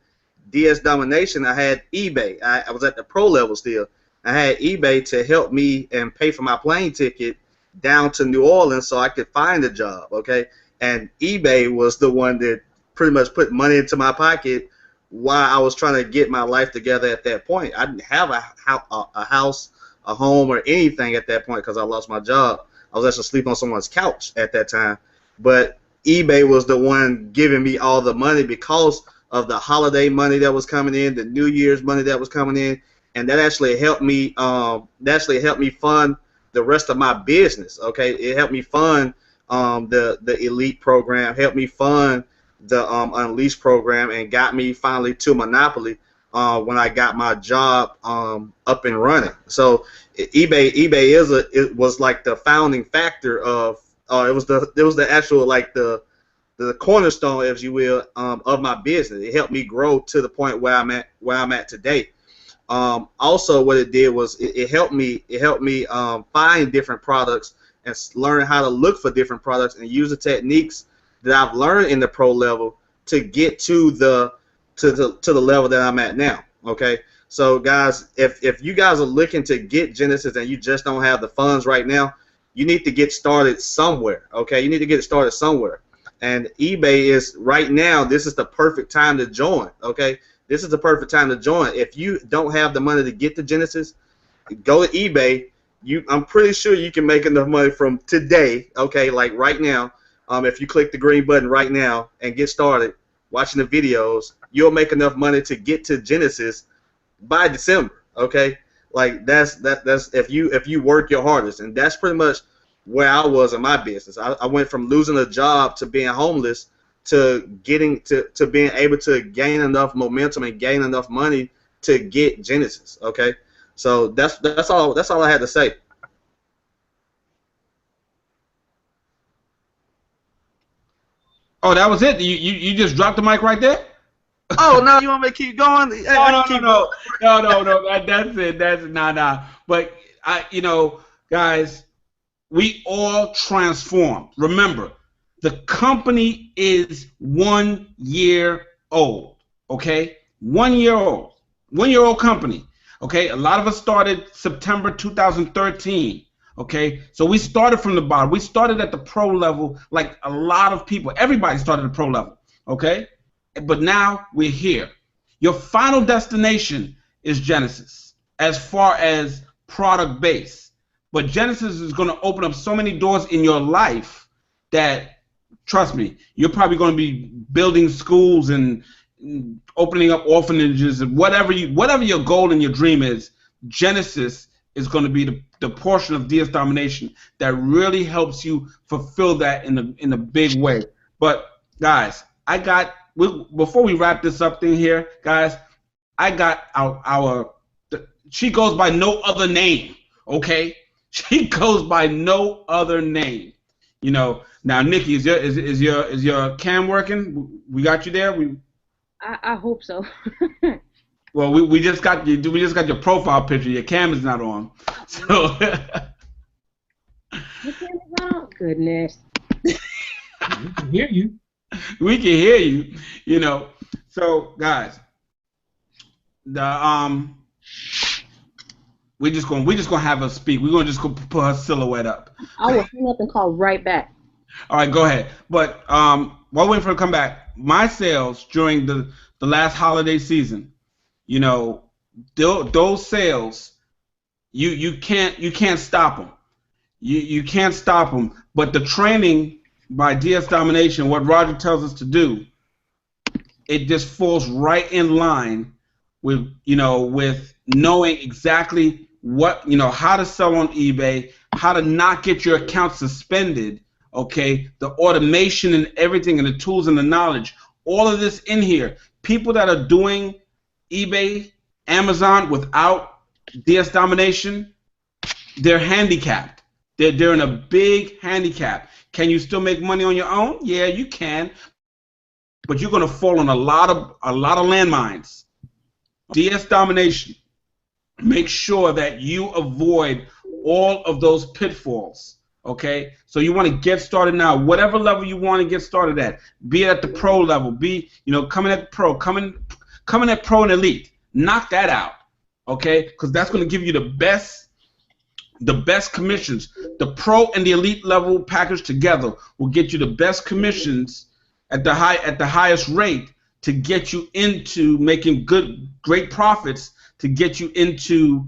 DS Domination, I had eBay. I was at the pro level still. I had eBay to help me and pay for my plane ticket down to New Orleans so I could find a job, okay? And eBay was the one that pretty much put money into my pocket while I was trying to get my life together at that point. I didn't have a house, a home, or anything at that point because I lost my job. I was actually sleeping on someone's couch at that time. But eBay was the one giving me all the money because of the holiday money that was coming in, the New Year's money that was coming in, and that actually helped me. Fund the rest of my business. Okay, it helped me fund the Elite program, helped me fund the Unleashed program, and got me finally to Monopoly when I got my job up and running. So eBay was like the founding factor of it was the actual like the cornerstone, if you will, of my business. It helped me grow to the point where I'm at today. Also, what it did was it helped me find different products and learn how to look for different products and use the techniques that I've learned in the pro level to get to the level that I'm at now. Okay, so guys, if you guys are looking to get Genesis and you just don't have the funds right now, you need to get started somewhere. Okay, you need to get started somewhere. And eBay is right now. This is the perfect time to join. Okay, this is the perfect time to join. If you don't have the money to get to Genesis, go to eBay. I'm pretty sure you can make enough money from today. Okay, like right now. If you click the green button right now and get started watching the videos, you'll make enough money to get to Genesis by December. Okay, like that's if you work your hardest, and that's pretty much where I was in my business. I went from losing a job to being homeless to getting to being able to gain enough momentum and gain enough money to get Genesis. Okay, so that's all I had to say. Oh, that was it? You just dropped the mic right there? Oh, no, you want me to keep going? No. That's it. That's nah. But you know, guys, we all transform. Remember, the company is 1 year old. Okay, 1 year old. 1 year old company. Okay, a lot of us started September 2013. Okay, so we started from the bottom. We started at the pro level, like a lot of people. Everybody started at the pro level. Okay, but now we're here. Your final destination is Genesis, as far as product base. But Genesis is going to open up so many doors in your life that, trust me, you're probably going to be building schools and opening up orphanages and whatever your goal and your dream is. Genesis is going to be the portion of DS Domination that really helps you fulfill that in a big way. But guys, before we wrap this up thing here, guys, I got she goes by no other name. Okay, she goes by no other name. You know. Now, Nikki, is your cam working? We got you there. I hope so. Well, we just got your profile picture. Your cam is not on. So. Your cam is not on? Goodness. We can hear you. We can hear you. You know. So, guys, we're just gonna have her speak. We're gonna just go put her silhouette up. I will hang up and call right back. All right, go ahead. But while we're waiting for her to come back, my sales during the last holiday season, you know, those sales, you can't stop them. You can't stop them. But the training by DS Domination, what Roger tells us to do, it just falls right in line with knowing exactly how to sell on eBay, how to not get your account suspended. Okay, the automation and everything and the tools and the knowledge, all of this in here. People that are doing eBay, Amazon without DS Domination, they're handicapped. They're in a big handicap. Can you still make money on your own? Yeah, you can, but you're gonna fall on a lot of landmines. DS Domination. Make sure that you avoid all of those pitfalls. Okay, so you want to get started now, whatever level you want to get started at, be it at the pro level, coming at pro, coming at pro and elite, knock that out, okay, because that's going to give you the best commissions. The pro and the elite level package together will get you the best commissions at the highest rate to get you into making great profits, to get you into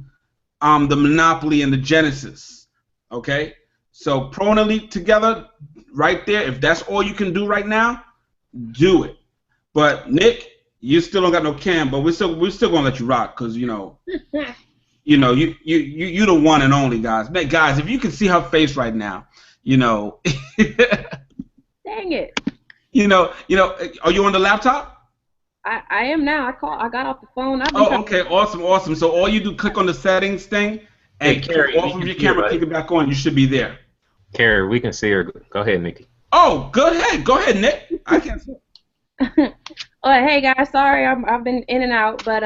the Monopoly and the Genesis, okay. So pro and elite together, right there. If that's all you can do right now, do it. But Nick, you still don't got no cam, but we're still gonna let you rock, because you the one and only, guys. Man, guys, if you can see her face right now, Dang it. Are you on the laptop? I am now. I got off the phone. Okay, awesome. So all you do, click on the settings thing, and Carrie, off of your camera, click it back on. You should be there. Carrie, we can see her. Go ahead, Nikki. Oh, go ahead, Nick. I can't see. Hey guys, sorry, I've been in and out, but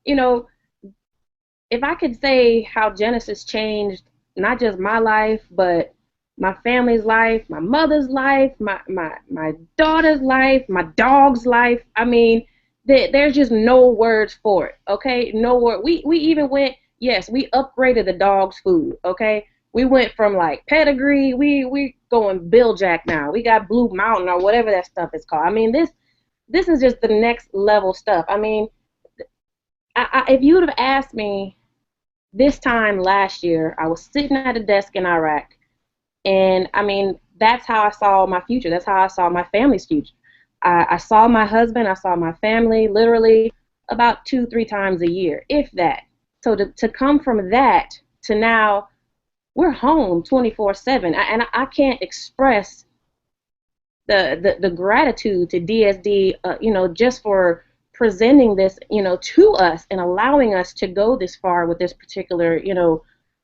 if I could say how Genesis changed not just my life, but my family's life, my mother's life, my daughter's life, my dog's life. I mean, there's just no words for it. Okay, no word. We even went. Yes, we upgraded the dog's food. Okay. We went from like pedigree, we going Bill Jack now. We got Blue Mountain or whatever that stuff is called. I mean, this is just the next level stuff. I mean, if you would have asked me this time last year, I was sitting at a desk in Iraq, and I mean, that's how I saw my future. That's how I saw my family's future. I saw my husband, I saw my family literally about 2-3 times a year, if that. So to come from that to now, we're home 24/7, and I can't express the gratitude to DSD, just for presenting this, to us and allowing us to go this far with this particular,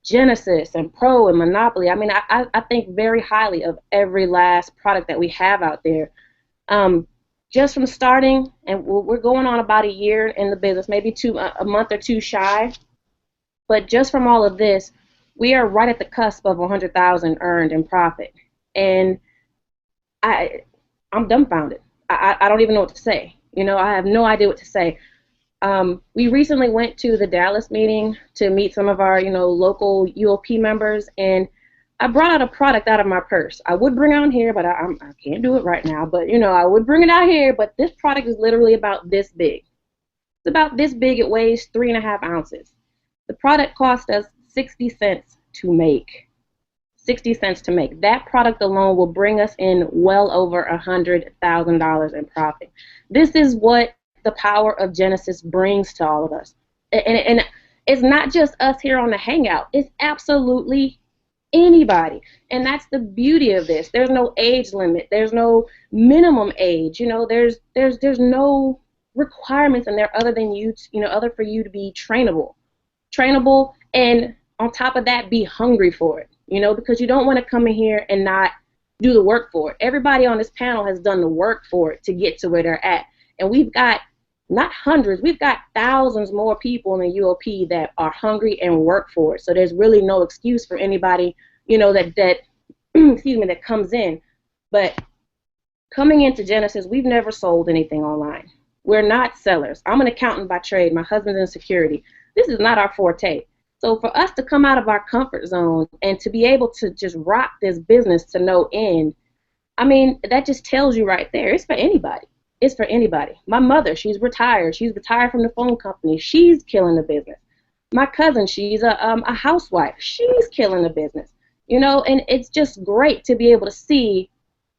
Genesis and Pro and Monopoly. I mean, I think very highly of every last product that we have out there. Just from starting, and we're going on about a year in the business, maybe a month or two shy, but just from all of this, we are right at the cusp of 100,000 earned in profit, and I'm dumbfounded. I don't even know what to say. I have no idea what to say. We recently went to the Dallas meeting to meet some of our, local UOP members, and I brought out a product out of my purse. I would bring it on here, but I can't do it right now. But, I would bring it out here, but this product is literally about this big. It's about this big. It weighs 3.5 ounces. The product cost us 60 cents to make. 60 cents to make. That product alone will bring us in well over $100,000 in profit. This is what the power of Genesis brings to all of us. And it's not just us here on the Hangout. It's absolutely anybody. And that's the beauty of this. There's no age limit. There's no minimum age. There's no requirements in there other than other for you to be trainable, and on top of that, be hungry for it. Because you don't want to come in here and not do the work for it. Everybody on this panel has done the work for it to get to where they're at, and we've got not hundreds, we've got thousands more people in the UOP that are hungry and work for it. So there's really no excuse for anybody, that excuse me, that comes in. But coming into Genesis, we've never sold anything online. We're not sellers. I'm an accountant by trade. My husband's in security. This is not our forte. So for us to come out of our comfort zone and to be able to just rock this business to no end, that just tells you right there, it's for anybody. It's for anybody. My mother, she's retired. She's retired from the phone company. She's killing the business. My cousin, she's a housewife. She's killing the business. And it's just great to be able to see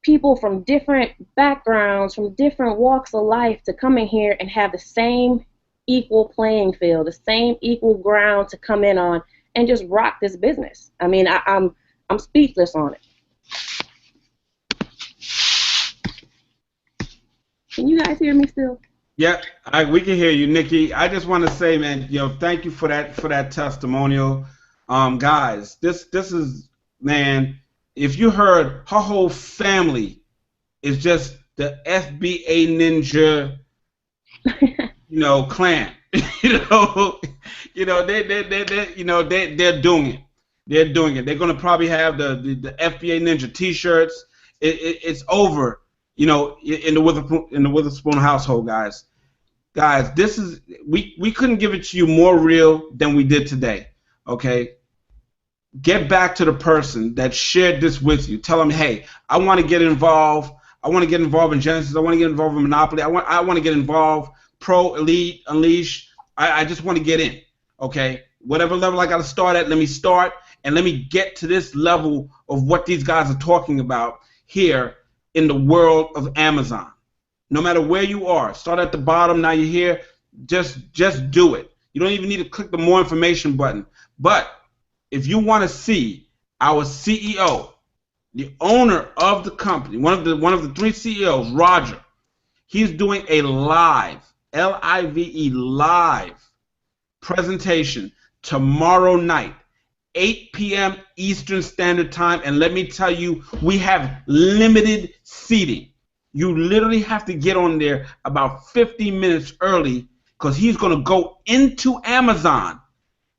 people from different backgrounds, from different walks of life to come in here and have the same equal playing field, the same equal ground to come in on and just rock this business. I'm speechless on it. Can you guys hear me still? Yeah, we can hear you, Nikki. I just want to say, man, thank you for that testimonial. Guys, this is, man, if you heard, her whole family is just the FBA Ninja, clan. They're doing it. They're doing it. They're gonna probably have the FBA Ninja T-shirts. It's over. In the Witherspoon household, guys. Guys, this is we couldn't give it to you more real than we did today. Okay. Get back to the person that shared this with you. Tell them, hey, I want to get involved. I want to get involved in Genesis. I want to get involved in Monopoly. I want to get involved. Pro, Elite, Unleash. I just want to get in. Okay. Whatever level I got to start at, let me start and let me get to this level of what these guys are talking about here in the world of Amazon. No matter where you are, start at the bottom, now you're here, just do it. You don't even need to click the more information button. But if you want to see our CEO, the owner of the company, one of the 3 CEOs, Roger, he's doing a live, L-I-V-E, live presentation tomorrow night, 8 p.m. Eastern Standard Time, and let me tell you, we have limited seating. You literally have to get on there about 15 minutes early because he's going to go into Amazon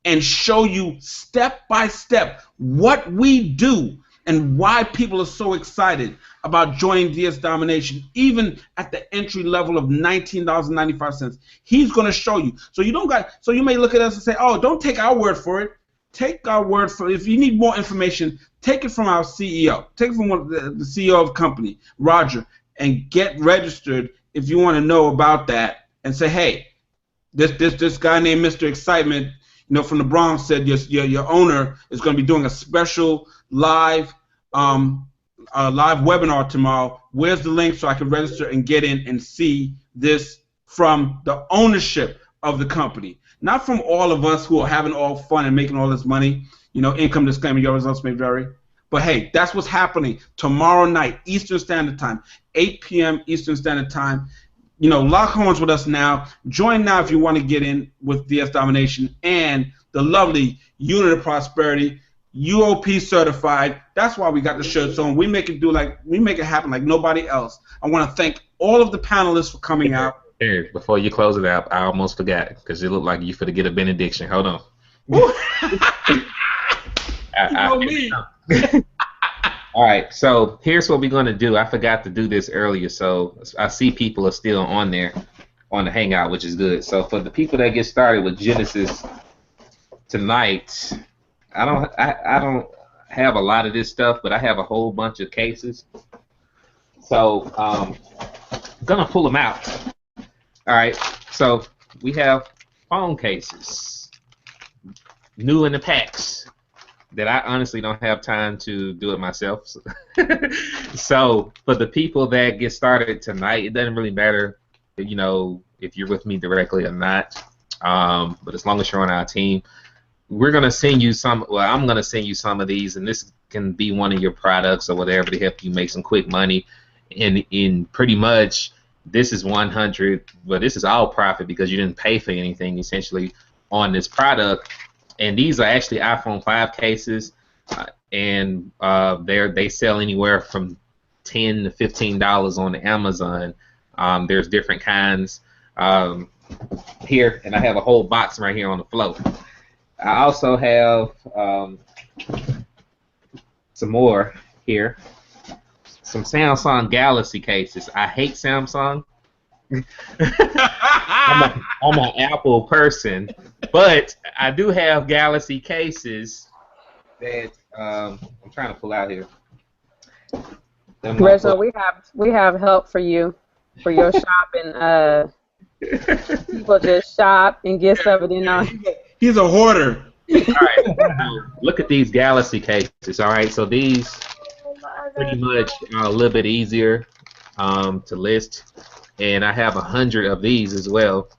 and show you step by step what we do and why people are so excited about joining DS Domination, even at the entry level of $19.95. He's going to show you. So you may look at us and say, "Oh, don't take our word for it. Take our word for it. If you need more information, take it from our CEO. Take it from the CEO of the company, Roger, and get registered if you want to know about that. And say, hey, this guy named Mr. Excitement, from the Bronx said your owner is going to be doing a special live webinar tomorrow. Where's the link so I can register and get in and see this from the ownership of the company, not from all of us who are having all fun and making all this money. Income disclaimer, your results may vary. But hey, that's what's happening tomorrow night, Eastern Standard Time, 8 p.m. Eastern Standard Time. Lock horns with us now. Join now if you want to get in with DS Domination and the lovely Unit of Prosperity, UOP certified. That's why we got the shirts on. We make it happen like nobody else. I want to thank all of the panelists for coming out. Here, before you close it out, I almost forgot because it looked like you finna get a benediction. Hold on. Me. All right, so here's what we're going to do. I forgot to do this earlier, so I see people are still on there. on the Hangout, which is good. So for the people that get started with Genesis tonight, I don't have a lot of this stuff, but I have a whole bunch of cases. So I'm gonna pull them out. All right. So we have phone cases, new in the packs, that I honestly don't have time to do it myself. So for the people that get started tonight, it doesn't really matter, you know, if you're with me directly or not. But as long as you're on our team, we're gonna send you some. Well, I'm gonna send you some of these, and this can be one of your products or whatever to help you make some quick money. And in pretty much, this is 100. Well, this is all profit because you didn't pay for anything essentially on this product. And these are actually iPhone 5 cases, and they sell anywhere from $10 to $15 on Amazon. There's different kinds here, and I have a whole box right here on the floor. I also have some more here, some Samsung Galaxy cases. I hate Samsung. I'm an Apple person, but I do have Galaxy cases that I'm trying to pull out here. Reza, we have help for you for your shopping. People just shop and get stuff, and you know. He's a hoarder. All right, so look at these Galaxy cases. All right, so these pretty much are a little bit easier to list. And I have 100 of these as well.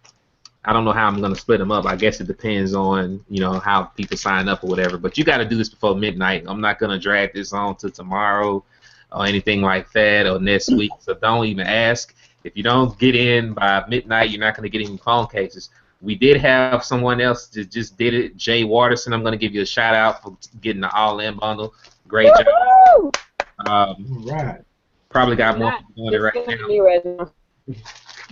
I don't know how I'm going to split them up. I guess it depends on, you know, how people sign up or whatever. But you got to do this before midnight. I'm not going to drag this on to tomorrow or anything like that or next week. So don't even ask. If you don't get in by midnight, you're not going to get any phone cases. We did have someone else that just did it, Jay Waterson. I'm going to give you a shout out for getting the all-in bundle. Great job. Right. Probably got more people doing it right now.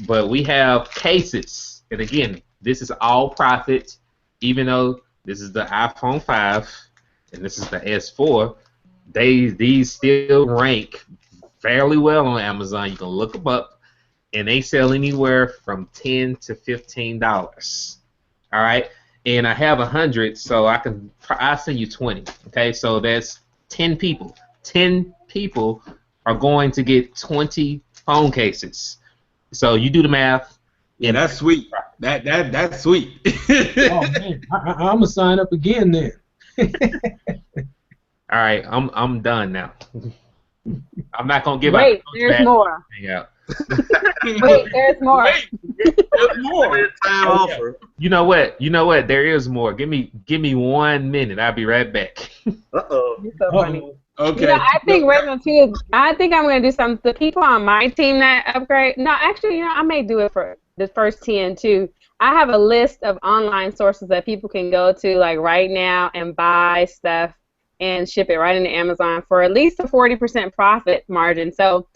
But we have cases, and again, this is all profit, even though this is the iPhone 5 and this is the S4. These still rank fairly well on Amazon. You can look them up, and they sell anywhere from $10 to $15. All right, and I have 100, so I'll send you 20. Okay, so that's 10 people. 10 people are going to get 20 phone cases. So you do the math. Yeah, that's sweet. That's sweet. Oh man, I'm gonna sign up again then. All right, I'm done now. I'm not gonna give Wait, there's more. Yeah. Wait, there's more. There's more. Time offer. You know what? There is more. Give me 1 minute. I'll be right back. Uh-oh. You're so funny. Okay. You know, I think Reginald too. I think I'm going to do something. The people on my team that upgrade. No, actually, you know, I may do it for the first 10 too. I have a list of online sources that people can go to like right now and buy stuff and ship it right into Amazon for at least a 40% profit margin. So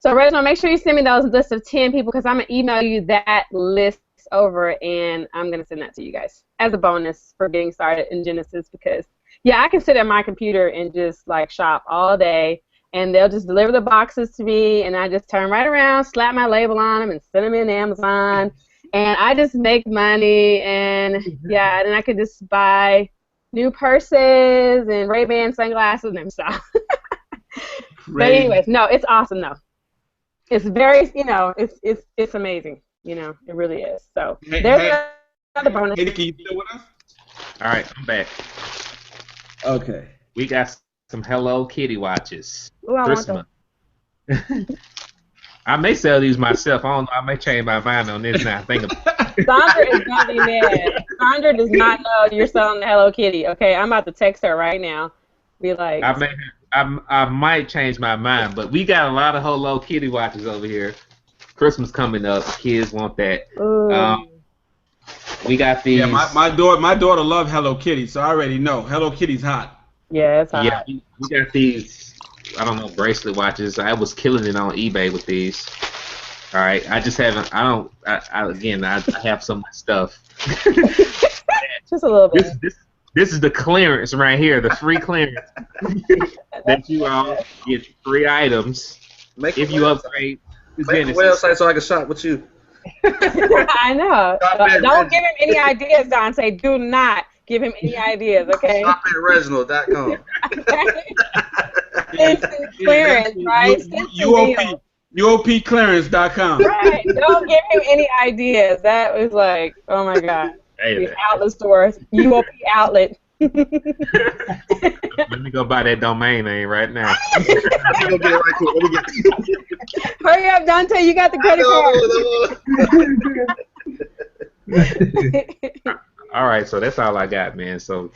Reginald, make sure you send me those lists of 10 people because I'm going to email you that list over and I'm going to send that to you guys as a bonus for getting started in Genesis because. Yeah, I can sit at my computer and just like shop all day, and they'll just deliver the boxes to me, and I just turn right around, slap my label on them, and send them in Amazon, and I just make money, and yeah, and I could just buy new purses and Ray-Ban sunglasses and stuff. But anyways, no, it's awesome though. It's very, you know, it's amazing. You know, it really is. So there's another bonus. Hey, can you still with us? All right, I'm back. Okay. We got some Hello Kitty watches. Ooh, I want them. I may sell these myself. I don't know. I may change my mind on this now. Think about it. Sandra is gonna be mad. Sandra does not know you're selling the Hello Kitty. Okay, I'm about to text her right now. Be like. I might change my mind, but we got a lot of Hello Kitty watches over here. Christmas coming up. Kids want that. We got these. Yeah, my daughter love Hello Kitty, so I already know Hello Kitty's hot. Yeah, it's hot. Yeah, we got these. I don't know, bracelet watches. I was killing it on eBay with these. All right, I just haven't. I have so much stuff. Just a little bit. This is the clearance right here, the free clearance. That you all get 3 items if you upgrade. Make a website so I can shop with you. I know. Don't give him any ideas, Dante. Do not give him any ideas, okay? Shop at Reginald.com. Instant clearance, right? UOPclearance.com. Right. Don't give him any ideas. That was like, oh my God. These outlet stores. UOP outlet. Let me go buy that domain name right now. Let me go get it right quick. Let me get it. Hurry up, Dante. You got the credit card. All right, so that's all I got, man. So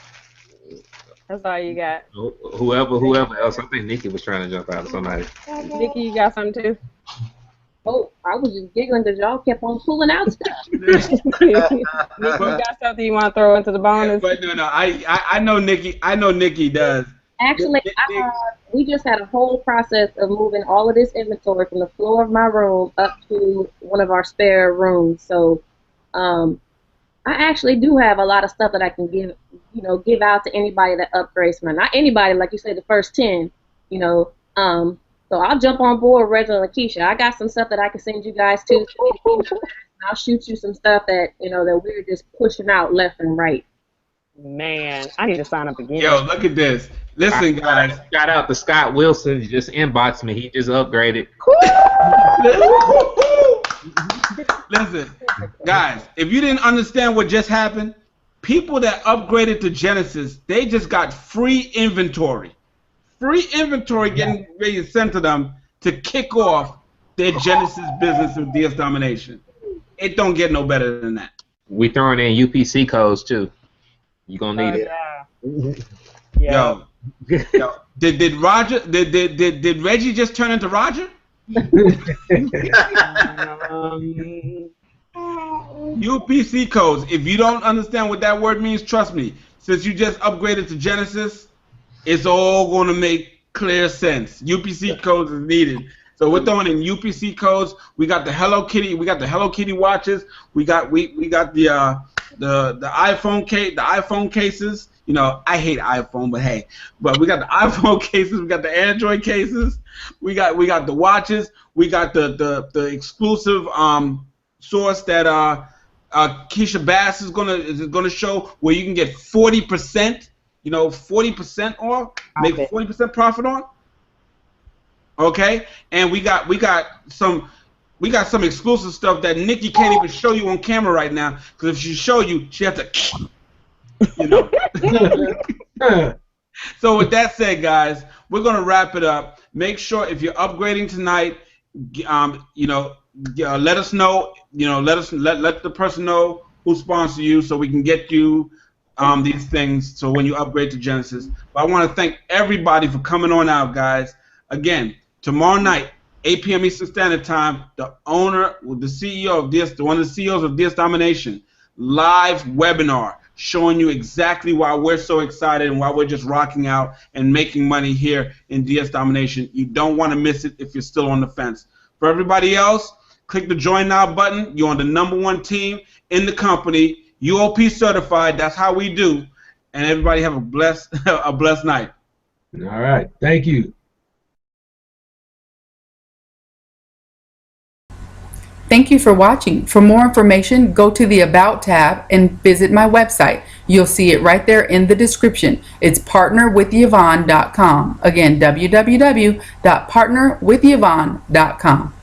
that's all you got. Whoever else. I think Nikki was trying to jump out of somebody. Nikki, you got something too? Oh, I was just giggling because y'all kept on pulling out stuff. Nikki, you got something you want to throw into the bonus? But no, I know Nikki. I know Nikki does. Actually, we just had a whole process of moving all of this inventory from the floor of my room up to one of our spare rooms. So, I actually do have a lot of stuff that I can give out to anybody that upgrades me. Not anybody, like you said, the first 10, So I'll jump on board, Reginald and Keisha. I got some stuff that I can send you guys too. I'll shoot you some stuff that that we're just pushing out left and right. Man, I need to sign up again. Yo, look at this. Listen, guys. Shout out to Scott Wilson. He just inboxed me. He just upgraded. Listen, guys. If you didn't understand what just happened, people that upgraded to Genesis, they just got free inventory. Free inventory getting ready to send to them to kick off their Genesis business with DS Domination. It don't get no better than that. We throwing in UPC codes too. You gonna need it. Yeah. Yo, did Roger? Did Reggie just turn into Roger? UPC codes. If you don't understand what that word means, trust me. Since you just upgraded to Genesis, it's all going to make clear sense. UPC codes is needed. So we're throwing in UPC codes. We got the Hello Kitty. We got the Hello Kitty watches. We got the iPhone cases. I hate iPhone, but hey. But we got the iPhone cases. We got the Android cases. We got the watches. We got the exclusive source that Keisha Bass is gonna show, where you can get 40%. 40% off, make 40% profit on. Okay, and we got some exclusive stuff that Nikki can't even show you on camera right now, because if she show you, she has to, So with that said, guys, we're gonna wrap it up. Make sure if you're upgrading tonight, let us know. Let the person know who sponsors you, so we can get you these things, so when you upgrade to Genesis. But I want to thank everybody for coming on out, guys. Again, tomorrow night, 8 p.m. Eastern Standard Time, the CEO of DS, one of the CEOs of DS Domination, live webinar showing you exactly why we're so excited and why we're just rocking out and making money here in DS Domination. You don't want to miss it if you're still on the fence. For everybody else, click the Join Now button. You're on the #1 team in the company. UOP certified. That's how we do. And everybody have a blessed night. All right. Thank you. Thank you for watching. For more information, go to the About tab and visit my website. You'll see it right there in the description. It's partnerwithyvonne.com. Again, www.partnerwithyvonne.com.